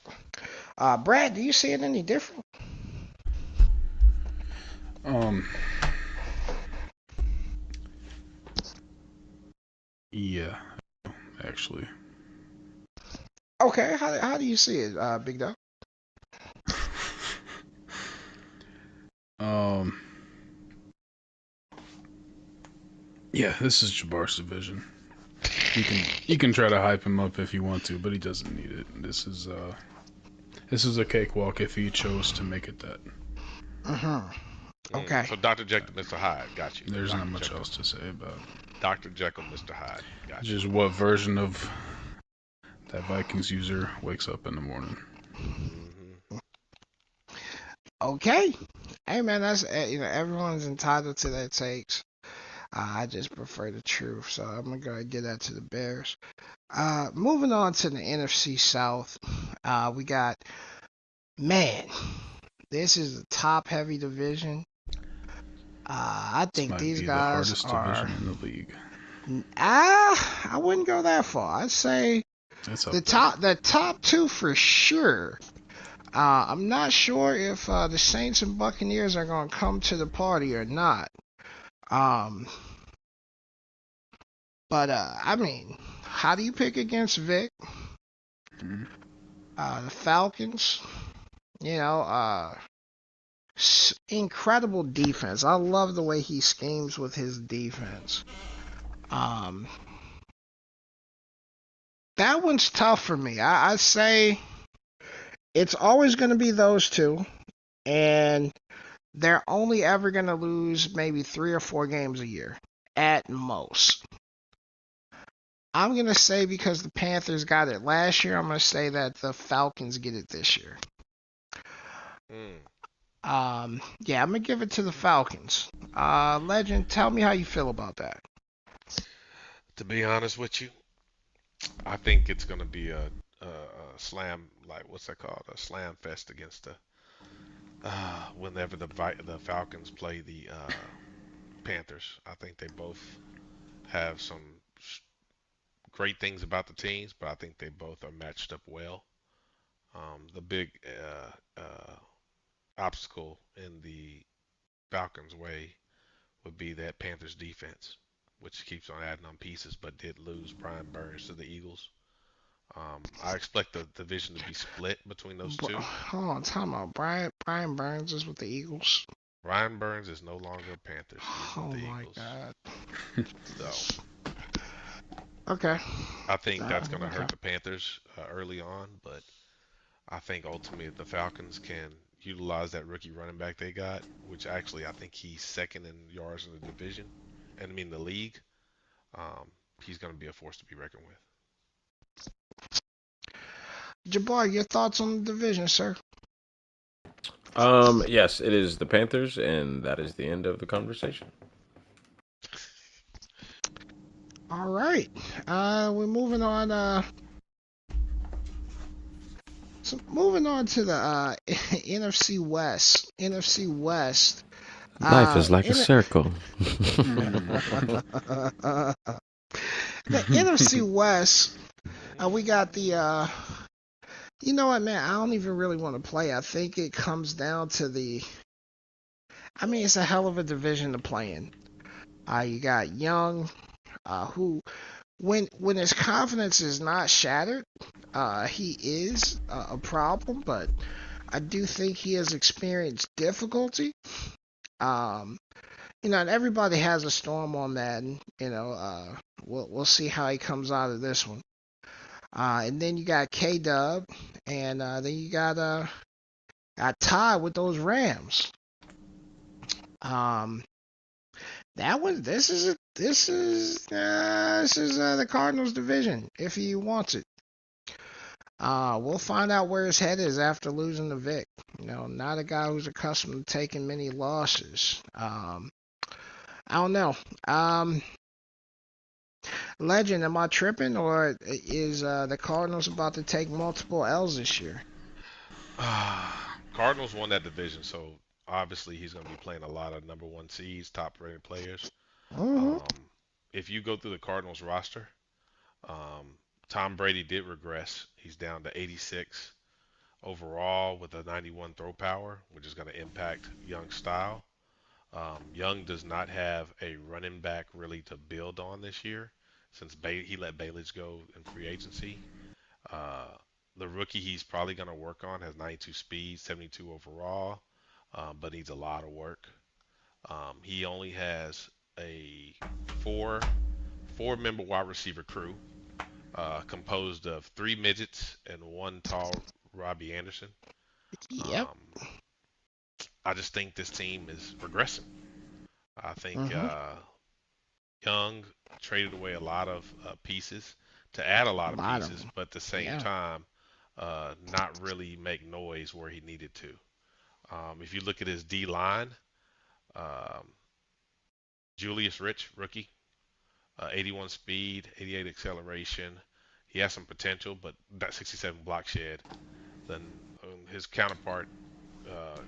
Speaker 1: Brad, do you see it any different?
Speaker 4: Yeah, actually.
Speaker 1: Okay, how do you see it, Big Dog?
Speaker 4: Um, yeah, this is Jabbar's division. You can try to hype him up if you want to, but he doesn't need it. This is a cakewalk if he chose to make it that.
Speaker 1: Okay.
Speaker 3: So Dr. Jekyll, Mr. Hyde, got you.
Speaker 4: There's
Speaker 3: Dr.
Speaker 4: not much
Speaker 3: Jekyll.
Speaker 4: else to say about it.
Speaker 3: Dr. Jekyll, Mr. Hyde, got you.
Speaker 4: Just what version of that Vikings user wakes up in the morning.
Speaker 3: Mm-hmm.
Speaker 1: Okay. Hey, man, that's everyone's entitled to their takes. I just prefer the truth, so I'm gonna go ahead and give that to the Bears. Moving on to the NFC South, we got man. This is a top-heavy division. I
Speaker 4: This
Speaker 1: think
Speaker 4: might
Speaker 1: these
Speaker 4: be
Speaker 1: guys
Speaker 4: the hardest
Speaker 1: are.
Speaker 4: division in the league.
Speaker 1: I wouldn't go that far. I'd say
Speaker 4: It's up
Speaker 1: the
Speaker 4: there.
Speaker 1: top two for sure. I'm not sure if the Saints and Buccaneers are gonna come to the party or not. Um, but I mean, how do you pick against Vic?
Speaker 4: Mhm.
Speaker 1: The Falcons, incredible defense. I love the way he schemes with his defense. Um, that one's tough for me. I say it's always going to be those two, and They're only ever going to lose maybe 3 or 4 games a year at most. I'm going to say because the Panthers got it last year, I'm going to say that the Falcons get it this year.
Speaker 3: Mm.
Speaker 1: Yeah, I'm going to give it to the Falcons. Legend, tell me how you feel about that.
Speaker 3: To be honest with you, I think it's gonna be a slam, like what's that called? A slam fest against the whenever the Falcons play the Panthers. I think they both have some great things about the teams, but I think they both are matched up well. The big obstacle in the Falcons' way would be that Panthers defense, which keeps on adding on pieces, but did lose Brian Burns to the Eagles. I expect the division to be split between those two.
Speaker 1: Hold on, time out. Brian Burns is with the Eagles.
Speaker 3: Brian Burns is no longer Panthers. He's with
Speaker 1: Oh
Speaker 3: the
Speaker 1: my
Speaker 3: Eagles.
Speaker 1: God.
Speaker 3: So
Speaker 1: Okay.
Speaker 3: I think that's going to
Speaker 1: Okay.
Speaker 3: hurt the Panthers early on, but I think ultimately if the Falcons can utilize that rookie running back they got, which actually I think he's second in yards in the division, and I mean the league, um, he's going to be a force to be reckoned with.
Speaker 1: Jabbar, your thoughts on the division, sir?
Speaker 6: Yes, it is the Panthers, and that is the end of the conversation.
Speaker 1: All right. We're moving on. So moving on to the NFC West. NFC West.
Speaker 6: Life is like a
Speaker 1: In
Speaker 6: circle.
Speaker 1: the NFC West, we got the. You know what, man? I don't even really want to play. I think it comes down to the. I mean, it's a hell of a division to play in. You got Young, who, when his confidence is not shattered, he is a problem. But I do think he has experienced difficulty. Um, and everybody has a storm on Madden. We'll see how he comes out of this one. And then you got K Dub, and then you got Ty with those Rams. Um, that one, this is the Cardinals division if he wants it. We'll find out where his head is after losing to Vic. Not a guy who's accustomed to taking many losses. I don't know. Legend, am I tripping, or is the Cardinals about to take multiple L's this year?
Speaker 3: Cardinals won that division, so obviously he's going to be playing a lot of number one seeds, top rated players.
Speaker 1: Mm-hmm.
Speaker 3: If you go through the Cardinals roster, um, Tom Brady did regress. He's down to 86 overall with a 91 throw power, which is going to impact Young's style. Young does not have a running back really to build on this year since he let Baelish go in free agency. Uh, the rookie he's probably going to work on has 92 speed, 72 overall, but needs a lot of work. He only has a four four member wide receiver crew composed of three midgets and one tall Robbie Anderson.
Speaker 1: Yep.
Speaker 3: Um, I just think this team is regressing. I think
Speaker 1: Mm-hmm.
Speaker 3: Young traded away a lot of pieces to add a
Speaker 1: A
Speaker 3: lot of
Speaker 1: lot of
Speaker 3: pieces,
Speaker 1: them.
Speaker 3: but at the same
Speaker 1: Yeah.
Speaker 3: time, not really make noise where he needed to. If you look at his D line, um, Julius Rich, rookie, 81 speed, 88 acceleration. He has some potential, but that 67 block shed. Then his counterpart, uh,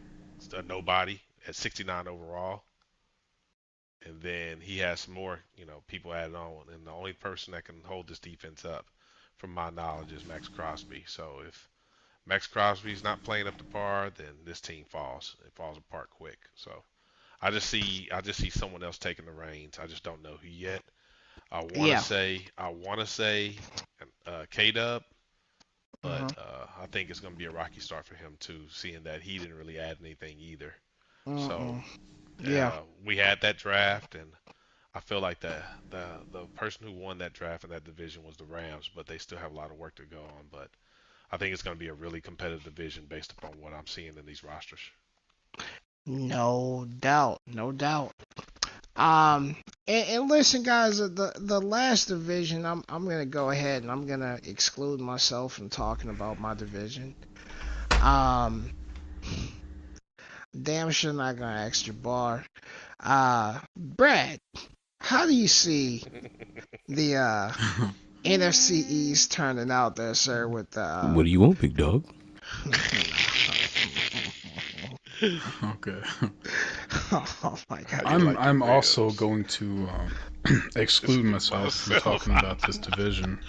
Speaker 3: a nobody at 69 overall. And then he has some more, people added on. And the only person that can hold this defense up, from my knowledge, is Max Crosby. So if Max Crosby's not playing up to par, then this team falls. It falls apart quick. So I just see someone else taking the reins. I just don't know who yet.
Speaker 1: Yeah.
Speaker 3: I want to say K Dub, but
Speaker 1: Mm-hmm.
Speaker 3: I think it's going to be a rocky start for him too, seeing that he didn't really add anything either. So
Speaker 1: Mm-mm. Yeah.
Speaker 3: we had that draft, and I feel like the person who won that draft in that division was the Rams, but they still have a lot of work to go on. But I think it's going to be a really competitive division based upon what I'm seeing in these rosters.
Speaker 1: No doubt, no doubt. And listen, guys, the last division, I'm gonna go ahead and I'm gonna exclude myself from talking about my division. Um, damn sure not gonna ask your bar. Brad, how do you see the NFC East turning out there, sir? With
Speaker 6: What do you want, big dog?
Speaker 4: Okay.
Speaker 1: Oh my God.
Speaker 4: I'm also going to exclude myself from talking about this division.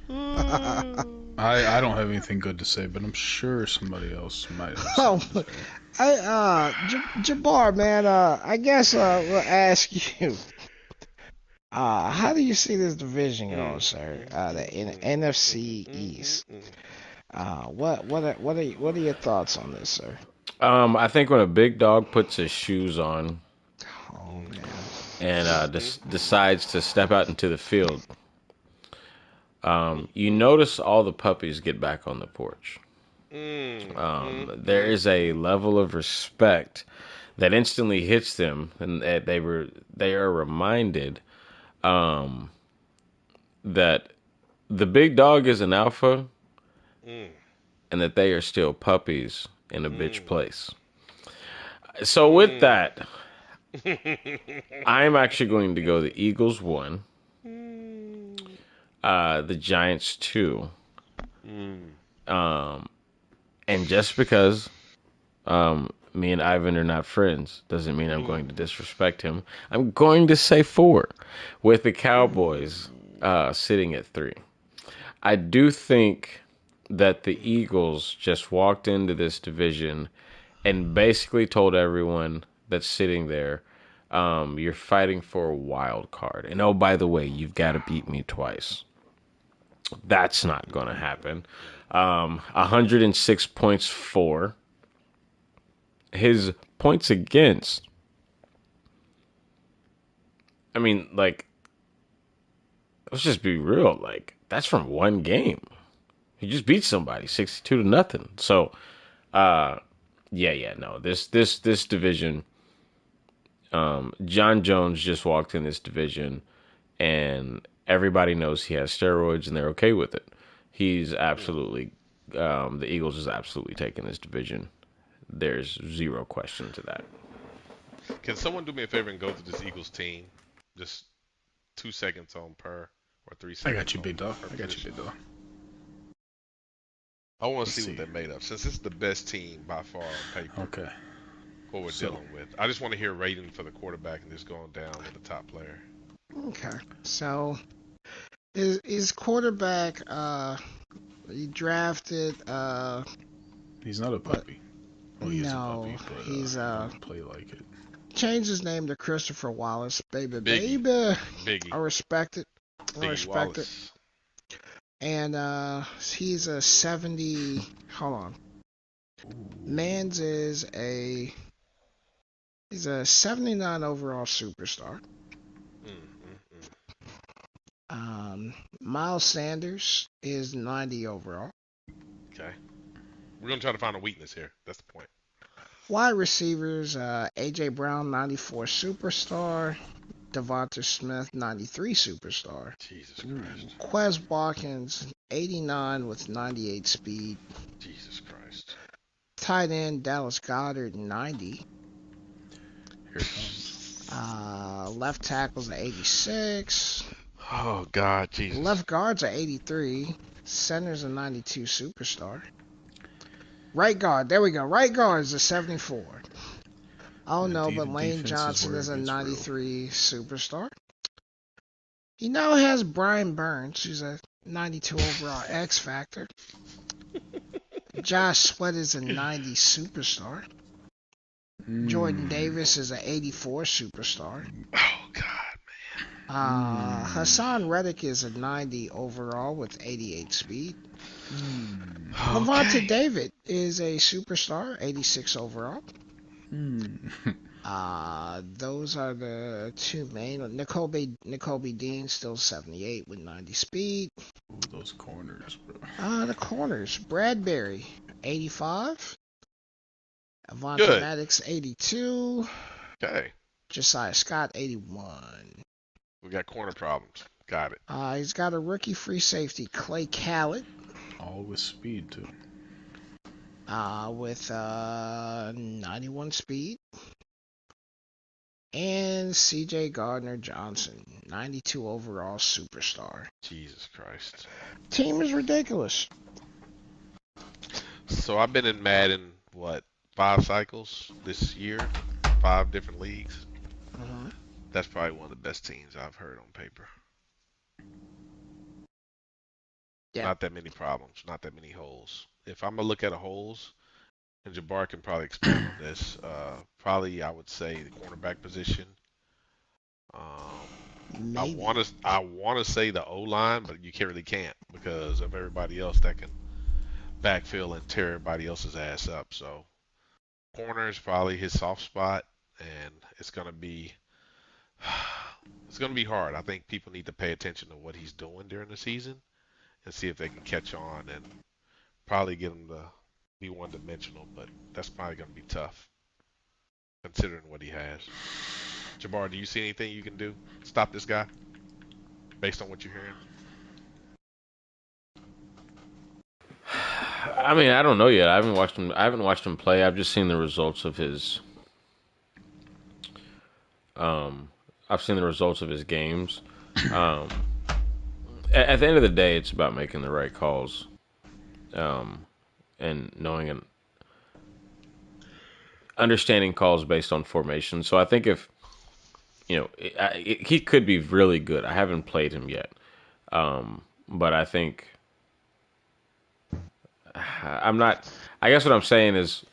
Speaker 4: I don't have anything good to say, but I'm sure somebody else might have something to say.
Speaker 1: Jabbar, man, I guess we'll ask you. How do you see this division going, sir? The NFC East. What are your thoughts on this, sir?
Speaker 6: I think when a big dog puts his shoes on
Speaker 1: Oh man.
Speaker 6: and decides to step out into the field, you notice all the puppies get back on the porch. There is a level of respect that instantly hits them, and that they are reminded that the big dog is an alpha, and that they are still puppies in a bitch place. So with that, I'm actually going to go the Eagles 1, the Giants 2. And just because me and Ivan are not friends doesn't mean I'm going to disrespect him. I'm going to say 4, with the Cowboys sitting at 3. I do think that the Eagles just walked into this division and basically told everyone that's sitting there, you're fighting for a wild card. And oh, by the way, you've got to beat me twice. That's not going to happen. 106 points for. His points against. I mean, like, let's just be real. Like, that's from one game. He just beat somebody 62-0. So, no. This division. John Jones just walked in this division, and everybody knows he has steroids, and they're okay with it. He's absolutely. The Eagles is absolutely taking this division. There's zero question to that.
Speaker 3: Can someone do me a favor and go to this Eagles team? Just 2 seconds on per, or 3
Speaker 4: I
Speaker 3: seconds.
Speaker 4: got you,
Speaker 3: on
Speaker 4: big dog.
Speaker 3: per
Speaker 4: I got you,
Speaker 3: position.
Speaker 4: big dog.
Speaker 3: I want to
Speaker 4: Let's
Speaker 3: see what
Speaker 4: see.
Speaker 3: they're made of. Since this is the best team by far on paper,
Speaker 4: Okay.
Speaker 3: what we're
Speaker 4: So-
Speaker 3: dealing with. I just want to hear rating for the quarterback and just going down with the top player.
Speaker 1: Okay. So is quarterback he drafted
Speaker 4: He's not a puppy. Well, he is a
Speaker 1: no,
Speaker 4: puppy, but
Speaker 1: he's
Speaker 4: he doesn't play like it.
Speaker 1: changed his name to Christopher Wallace, baby.
Speaker 3: Biggie.
Speaker 1: I
Speaker 3: Biggie.
Speaker 1: respect it. I
Speaker 3: Biggie
Speaker 1: respect it.
Speaker 3: Wallace.
Speaker 1: And he's a 70. Hold on. Mans he's a 79 overall superstar. Miles Sanders is 90 overall.
Speaker 3: Okay. We're gonna try to find a weakness here. That's the point.
Speaker 1: Wide receivers, AJ Brown 94 superstar, Devonta Smith 93 superstar,
Speaker 3: Jesus Christ.
Speaker 1: Quez Watkins 89 with 98 speed,
Speaker 3: Jesus Christ.
Speaker 1: tight end Dallas Goddard 90,
Speaker 4: Here it comes.
Speaker 1: left tackles are 86,
Speaker 3: Oh God, Jesus.
Speaker 1: left guards are 83, centers a 92 superstar. Right guard, there we go. Right guard is a 74. Oh
Speaker 4: The
Speaker 1: no, but Lane
Speaker 4: defense is
Speaker 1: Johnson
Speaker 4: where
Speaker 1: is
Speaker 4: it
Speaker 1: a
Speaker 4: gets real.
Speaker 1: 93 superstar. He now has Brian Burns, who's a 92 overall X Factor. Josh Sweat is a 90 superstar. Jordan Davis is an 84 superstar.
Speaker 3: Oh God.
Speaker 1: Hassan Reddick is a 90 overall with 88 speed. Levante David is a superstar, 86 overall. Those are the two main. N'Kobe Dean still 78 with 90 speed.
Speaker 4: Ooh, those corners, bro.
Speaker 1: The corners. Bradbury, 85. Avonte
Speaker 3: Good.
Speaker 1: Maddox, 82.
Speaker 3: Okay.
Speaker 1: Josiah Scott, 81.
Speaker 3: We got corner problems. Got it.
Speaker 1: He's got a rookie free safety, Clay Kallett,
Speaker 4: All with speed too.
Speaker 1: with 91 speed. And C.J. Gardner-Johnson, 92 overall superstar.
Speaker 3: Jesus Christ.
Speaker 1: Team is ridiculous.
Speaker 3: So I've been in Madden, 5 cycles this year? 5 different leagues?
Speaker 1: Mhm.
Speaker 3: That's probably one of the best teams I've heard on paper.
Speaker 1: Yeah.
Speaker 3: Not that many problems, not that many holes. If I'm going to look at holes, and Jabbar can probably expand on this, probably I would say the cornerback position.
Speaker 1: Maybe.
Speaker 3: I want to say the O-line, but you can't because of everybody else that can backfill and tear everybody else's ass up. So corner is probably his soft spot, and it's gonna be hard. I think people need to pay attention to what he's doing during the season and see if they can catch on and probably get him to be one-dimensional. But that's probably gonna be tough considering what he has. Jabbar, do you see anything you can do to stop this guy based on what you're hearing?
Speaker 5: I mean, I don't know yet. I haven't watched him play. I've just seen the results of his. I've seen the results of his games. At the end of the day, it's about making the right calls, and knowing and understanding calls based on formation. So I think if he could be really good. I haven't played him yet, but I think. I'm not. I guess what I'm saying is,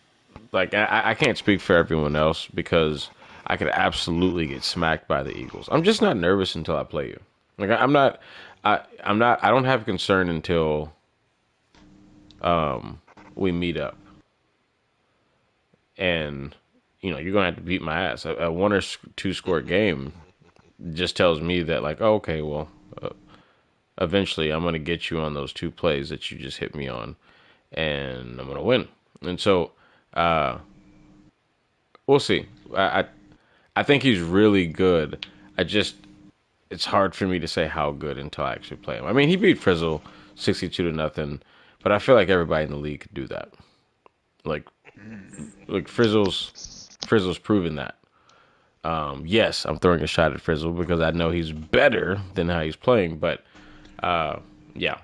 Speaker 5: like, I can't speak for everyone else because I could absolutely get smacked by the Eagles. I'm just not nervous until I play you. Like, I'm not. I'm not. I don't have concern until we meet up, and you're gonna have to beat my ass. A 1 or 2 score game just tells me that, like, oh, okay, well, eventually I'm gonna get you on those 2 plays that you just hit me on. And I'm gonna win. And so, we'll see. I think he's really good. It's hard for me to say how good until I actually play him. I mean, he beat Frizzle 62-0, but I feel like everybody in the league could do that. Like Frizzle's proven that. Yes, I'm throwing a shot at Frizzle because I know he's better than how he's playing, but yeah.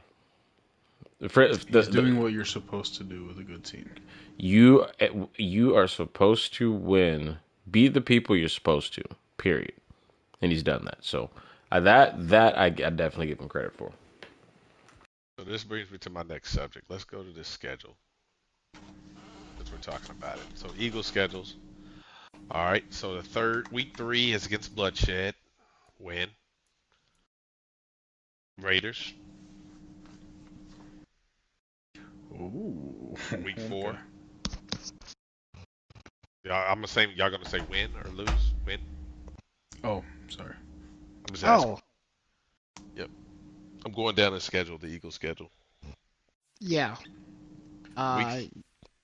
Speaker 4: He's doing what you're supposed to do with a good team.
Speaker 5: You are supposed to win, beat the people you're supposed to. Period. And he's done that. So that I definitely give him credit for.
Speaker 3: So this brings me to my next subject. Let's go to this schedule, since we're talking about it. So Eagles schedules. All right. So week 3 is against Bloodshed. Win. Raiders.
Speaker 4: Ooh.
Speaker 3: Week 4.
Speaker 4: Okay.
Speaker 3: I'm saying y'all gonna say win or lose? Win.
Speaker 4: Oh, sorry.
Speaker 3: I'm just asking.
Speaker 1: Oh,
Speaker 3: I'm going down the schedule, the Eagles schedule.
Speaker 1: yeah.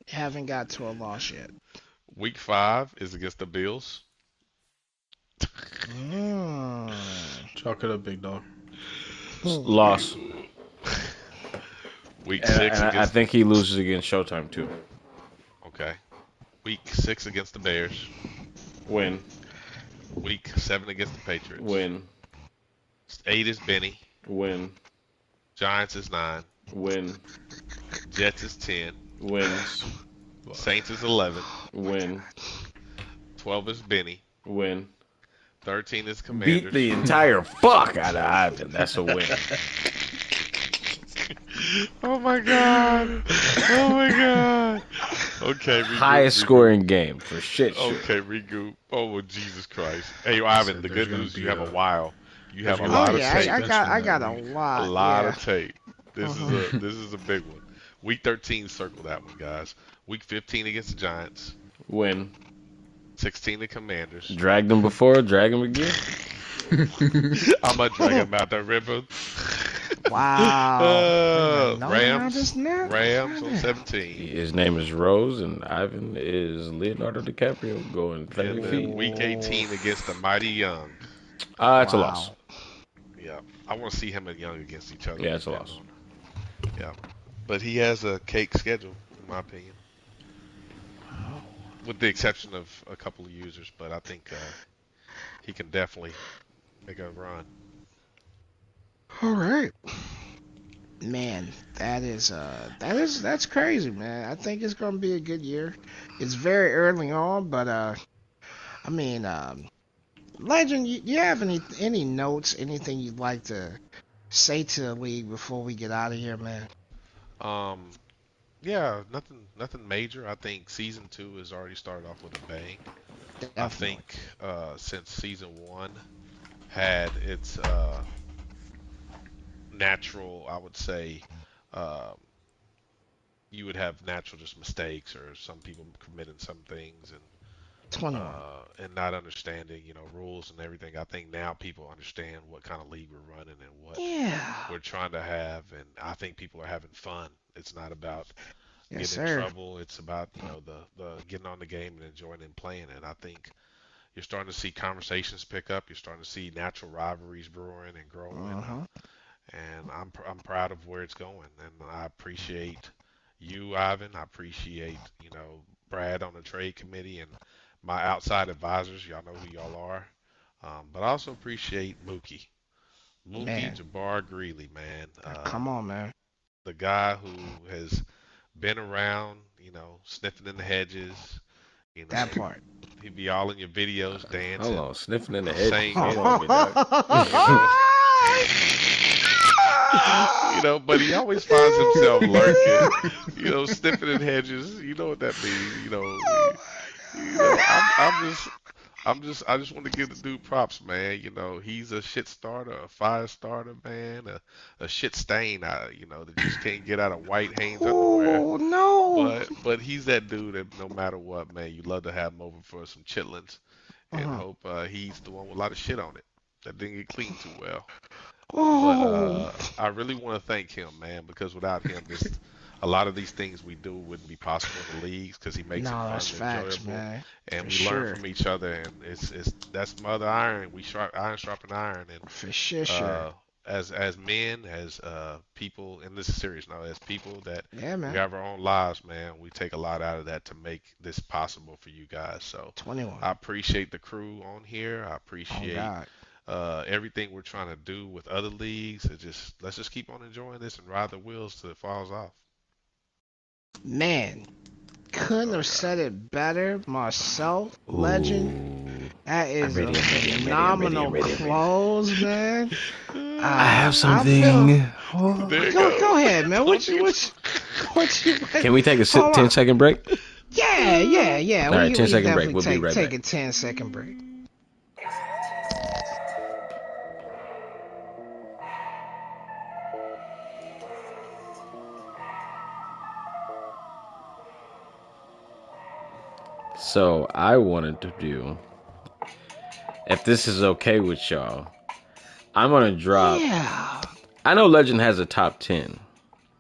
Speaker 1: Haven't got to a loss yet.
Speaker 3: Week 5 is against the Bills.
Speaker 4: Chalk it up, big dog.
Speaker 5: Loss.
Speaker 3: Week 6
Speaker 5: I
Speaker 3: against.
Speaker 5: think he loses against Showtime too.
Speaker 3: Okay. Week 6 against the Bears.
Speaker 5: Win.
Speaker 3: Week 7 against the Patriots.
Speaker 5: Win.
Speaker 3: 8 is Benny.
Speaker 5: Win.
Speaker 3: Giants is 9.
Speaker 5: Win.
Speaker 3: Jets is 10.
Speaker 5: Wins.
Speaker 3: Saints is 11.
Speaker 5: Win.
Speaker 3: 12 is Benny.
Speaker 5: Win.
Speaker 3: 13 is
Speaker 5: Beat
Speaker 3: Commanders.
Speaker 5: the entire fuck out of Ivan. That's a win.
Speaker 3: Oh my god. Oh my god. Okay. Regroup,
Speaker 5: Highest scoring game for shit.
Speaker 3: Okay, regroup. Oh, well, Jesus Christ. Hey, Ivan, the
Speaker 4: There's
Speaker 3: good
Speaker 4: gonna
Speaker 3: news,
Speaker 4: be
Speaker 3: you have
Speaker 4: a-
Speaker 3: a while. You have a
Speaker 4: there's
Speaker 1: Oh
Speaker 3: lot of
Speaker 1: yeah,
Speaker 3: tape.
Speaker 1: I got a
Speaker 4: week.
Speaker 1: lot.
Speaker 3: A lot
Speaker 1: yeah.
Speaker 3: of tape. This is a big one. Week 13, circle that one, guys. Week 15 against the Giants.
Speaker 5: Win.
Speaker 3: 16 the Commanders.
Speaker 5: Dragged him before, drag him again.
Speaker 3: I'm gonna drag him out the river.
Speaker 1: Wow. No,
Speaker 3: Rams.
Speaker 1: it's not.
Speaker 3: Rams on 17.
Speaker 6: His name is Rose, and Ivan is Leonardo DiCaprio going 30
Speaker 3: And
Speaker 6: feet.
Speaker 3: then week 18 against the mighty Young.
Speaker 6: It's a loss.
Speaker 3: Yeah. I want to see him and Young against each other.
Speaker 6: Yeah, it's a loss.
Speaker 3: Yeah. But he has a cake schedule, in my opinion. With the exception of a couple of users, but I think he can definitely make a run.
Speaker 1: All right. Man, that's crazy, man. I think it's gonna be a good year. It's very early on, but I mean, Legend, you have any notes, anything you'd like to say to the league before we get out of here, man?
Speaker 3: Yeah, nothing major. I think season 2 has already started off with a bang.
Speaker 1: Definitely.
Speaker 3: I think since season 1 had its natural, I would say, you would have natural just mistakes or some people committing some things
Speaker 1: 21.
Speaker 3: and not understanding, rules and everything. I think now people understand what kind of league we're running and what
Speaker 1: Yeah.
Speaker 3: we're trying to have, and I think people are having fun. It's not about
Speaker 1: Yes,
Speaker 3: getting in
Speaker 1: sir.
Speaker 3: trouble. It's about the getting on the game and enjoying and playing it. And I think you're starting to see conversations pick up. You're starting to see natural rivalries brewing and growing.
Speaker 1: Uh-huh.
Speaker 3: And I'm proud of where it's going. And I appreciate you, Ivan. I appreciate Brad on the trade committee and my outside advisors. Y'all know who y'all are. But I also appreciate Mookie.
Speaker 1: Man.
Speaker 3: Jabbar Greeley, man.
Speaker 1: Come on, man.
Speaker 3: The guy who has been around, sniffing in the hedges.
Speaker 1: That part.
Speaker 3: He'd be all in your videos dancing.
Speaker 6: Hold on, sniffing in the head.
Speaker 3: Saying
Speaker 6: Hold
Speaker 3: it.
Speaker 6: on, big dog.
Speaker 3: But he always finds himself lurking, sniffing in hedges. You know what that means, I just want to give the dude props, man. He's a shit starter, a fire starter, man, a shit stain, that just can't get out of white Hanes underwear.
Speaker 1: Oh no.
Speaker 3: But he's that dude that no matter what, man, you love to have him over for some chitlins, and hope he's the one with a lot of shit on it that didn't get cleaned too well.
Speaker 1: Oh.
Speaker 3: But I really want to thank him, man, because without him, a lot of these things we do wouldn't be possible in the leagues because he makes it fun
Speaker 1: That's
Speaker 3: and
Speaker 1: facts,
Speaker 3: enjoyable,
Speaker 1: man.
Speaker 3: and we
Speaker 1: For
Speaker 3: learn
Speaker 1: sure.
Speaker 3: from each other, and it's that's mother iron. We iron sharpen iron, and
Speaker 1: For sure.
Speaker 3: as men, as people, and this is serious now, as people that
Speaker 1: Yeah, man.
Speaker 3: we have our own lives, man, we take a lot out of that to make this possible for you guys. So
Speaker 1: 21.
Speaker 3: I appreciate the crew on here. I
Speaker 1: Oh
Speaker 3: appreciate
Speaker 1: God.
Speaker 3: everything we're trying to do with other leagues. Let's just keep on enjoying this and ride the wheels till it falls off.
Speaker 1: Man, couldn't have said it better. Marcel, Legend. That is
Speaker 6: I'm ready,
Speaker 1: a
Speaker 6: I'm ready, I'm ready, I'm
Speaker 1: phenomenal
Speaker 6: ready, I'm ready.
Speaker 1: close, man.
Speaker 6: I have
Speaker 1: I
Speaker 6: something.
Speaker 3: There you
Speaker 1: Go ahead, man. What you?
Speaker 6: Can we take a
Speaker 1: Hold on.
Speaker 6: 10-second break?
Speaker 1: Yeah.
Speaker 6: All right,
Speaker 1: We
Speaker 6: 10-second break.
Speaker 1: definitely
Speaker 6: We'll be right
Speaker 1: take
Speaker 6: back.
Speaker 1: a 10-second break.
Speaker 6: So I wanted to do, if this is okay with y'all, I'm gonna drop.
Speaker 1: Yeah.
Speaker 6: I know Legend has a top 10,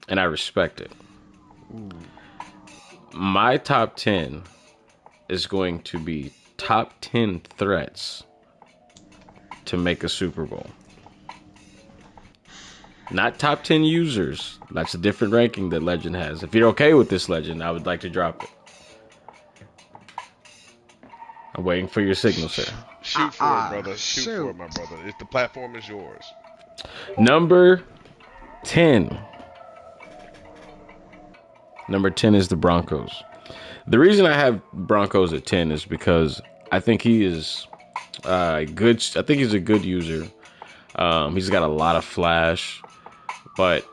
Speaker 6: and I respect it. My top 10 is going to be top 10 threats to make a Super Bowl. Not top 10 users. That's a different ranking that Legend has. If you're okay with this, Legend, I would like to drop it. I'm waiting for your signal, sir.
Speaker 3: Shoot for it, brother. Shoot for it, my brother. The platform is yours.
Speaker 6: Number 10. Number 10 is the Broncos. The reason I have Broncos at 10 is because I think he is good. I think he's a good user. He's got a lot of flash, but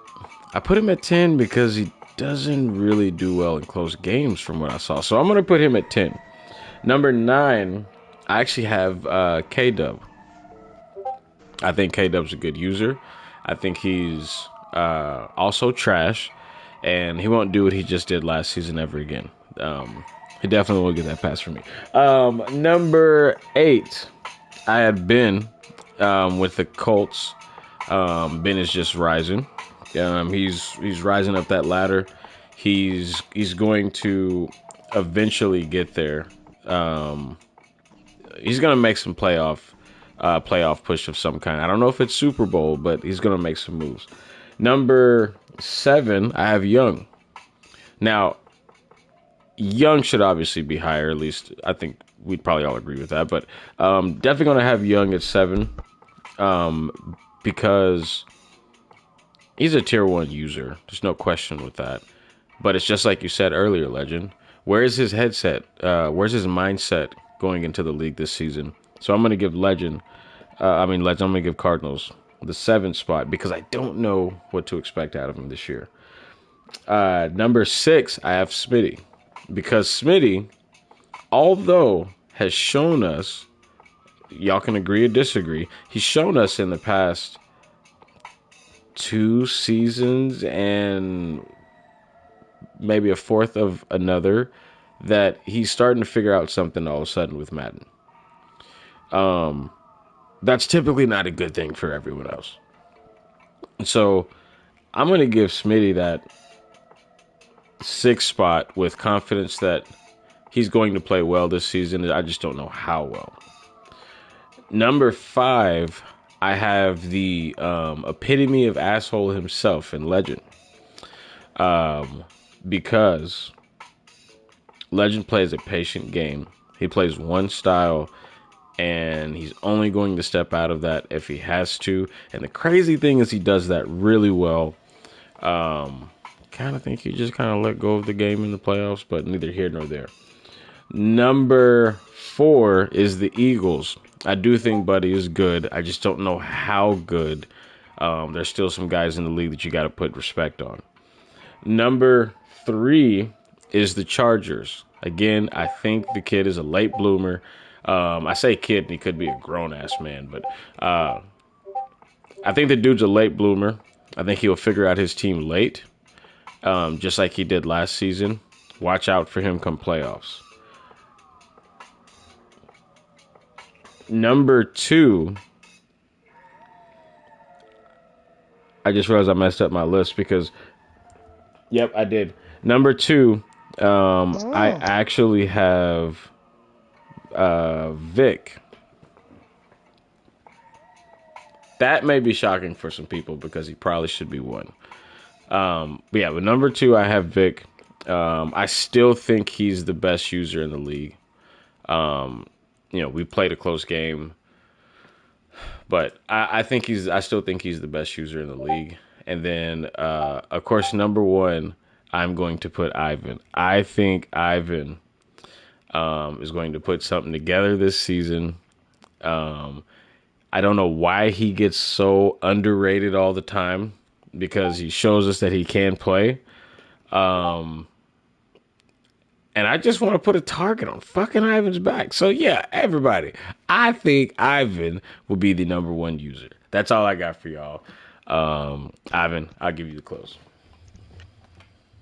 Speaker 6: I put him at 10 because he doesn't really do well in close games from what I saw. So I'm going to put him at 10. Number 9, I actually have K-Dub. I think K-Dub's a good user. I think he's also trash, and he won't do what he just did last season ever again. He definitely will get that pass from me. Number 8, I had been with the Colts Ben is just rising. He's rising up that ladder. He's going to eventually get there. Um, he's gonna make some playoff push of some kind. I don't know if it's Super Bowl, but he's gonna make some moves. Number 7, I have Young. Now, Young should obviously be higher. At least I think we'd probably all agree with that. But definitely gonna have Young at 7 because he's a tier 1 user. There's no question with that. But it's just like you said earlier, Legend. Where is his headset? Where's his mindset going into the league this season? So I'm going to give Legend. I'm going to give Cardinals the 7th spot because I don't know what to expect out of him this year. Number 6, I have Smitty. Because Smitty, although has shown us, y'all can agree or disagree, he's shown us in the past 2 seasons and maybe a fourth of another that he's starting to figure out something all of a sudden with Madden. That's typically not a good thing for everyone else. So I'm going to give Smitty that 6th spot with confidence that he's going to play well this season. I just don't know how well. Number 5, I have the epitome of asshole himself in Legend. Because Legend plays a patient game. He plays one style, and he's only going to step out of that if he has to. And the crazy thing is he does that really well. Kind of think he just kind of let go of the game in the playoffs, but neither here nor there. Number 4 is the Eagles. I do think Buddy is good. I just don't know how good. There's still some guys in the league that you got to put respect on. Number 3 is the Chargers. Again, I think the kid is a late bloomer. I say kid, and he could be a grown-ass man, but I think the dude's a late bloomer. I think he'll figure out his team late, just like he did last season. Watch out for him come playoffs. Number 2, I just realized I messed up my list because, yep, I did. Number 2, I actually have Vic. That may be shocking for some people because he probably should be 1. But number 2, I have Vic. I still think he's the best user in the league. We played a close game, but I still think he's the best user in the league. And then, of course, number 1, I'm going to put Ivan. I think Ivan is going to put something together this season. I don't know why he gets so underrated all the time because he shows us that he can play. And I just want to put a target on fucking Ivan's back. So, yeah, everybody, I think Ivan will be the number 1 user. That's all I got for y'all. Ivan, I'll give you the close.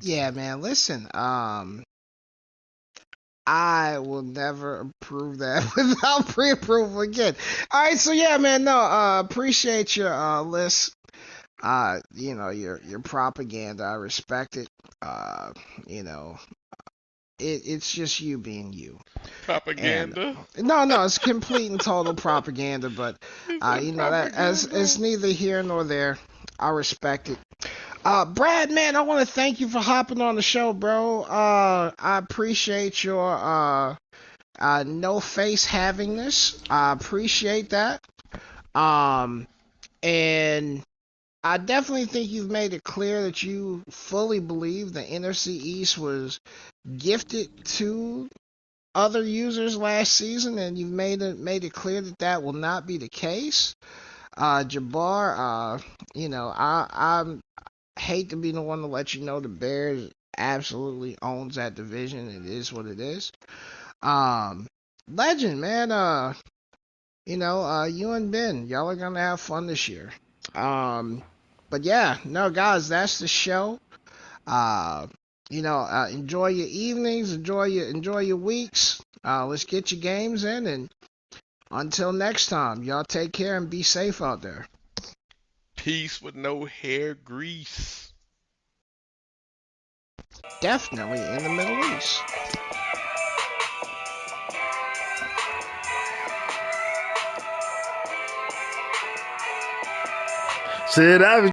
Speaker 1: Yeah, man, listen, I will never approve that without pre-approval again. All right, so yeah, man, no, appreciate your list. Your propaganda. I respect it. It's just you being you.
Speaker 3: Propaganda?
Speaker 1: And, no, it's complete and total propaganda. But that as it's neither here nor there. I respect it. Brad, man, I want to thank you for hopping on the show, bro. I appreciate your no face having this. I appreciate that. And I definitely think you've made it clear that you fully believe the NFC East was gifted to other users last season, and you've made it clear that will not be the case. Jabbar, I hate to be the one to let you know the Bears absolutely owns that division. It is what it is. Legend, man, you and Ben, y'all are gonna have fun this year. But yeah, no, guys, that's the show. Enjoy your evenings, enjoy your weeks. Let's get your games in, and until next time, y'all take care and be safe out there.
Speaker 3: Peace with no hair grease.
Speaker 1: Definitely in the Middle East.
Speaker 6: Shit, I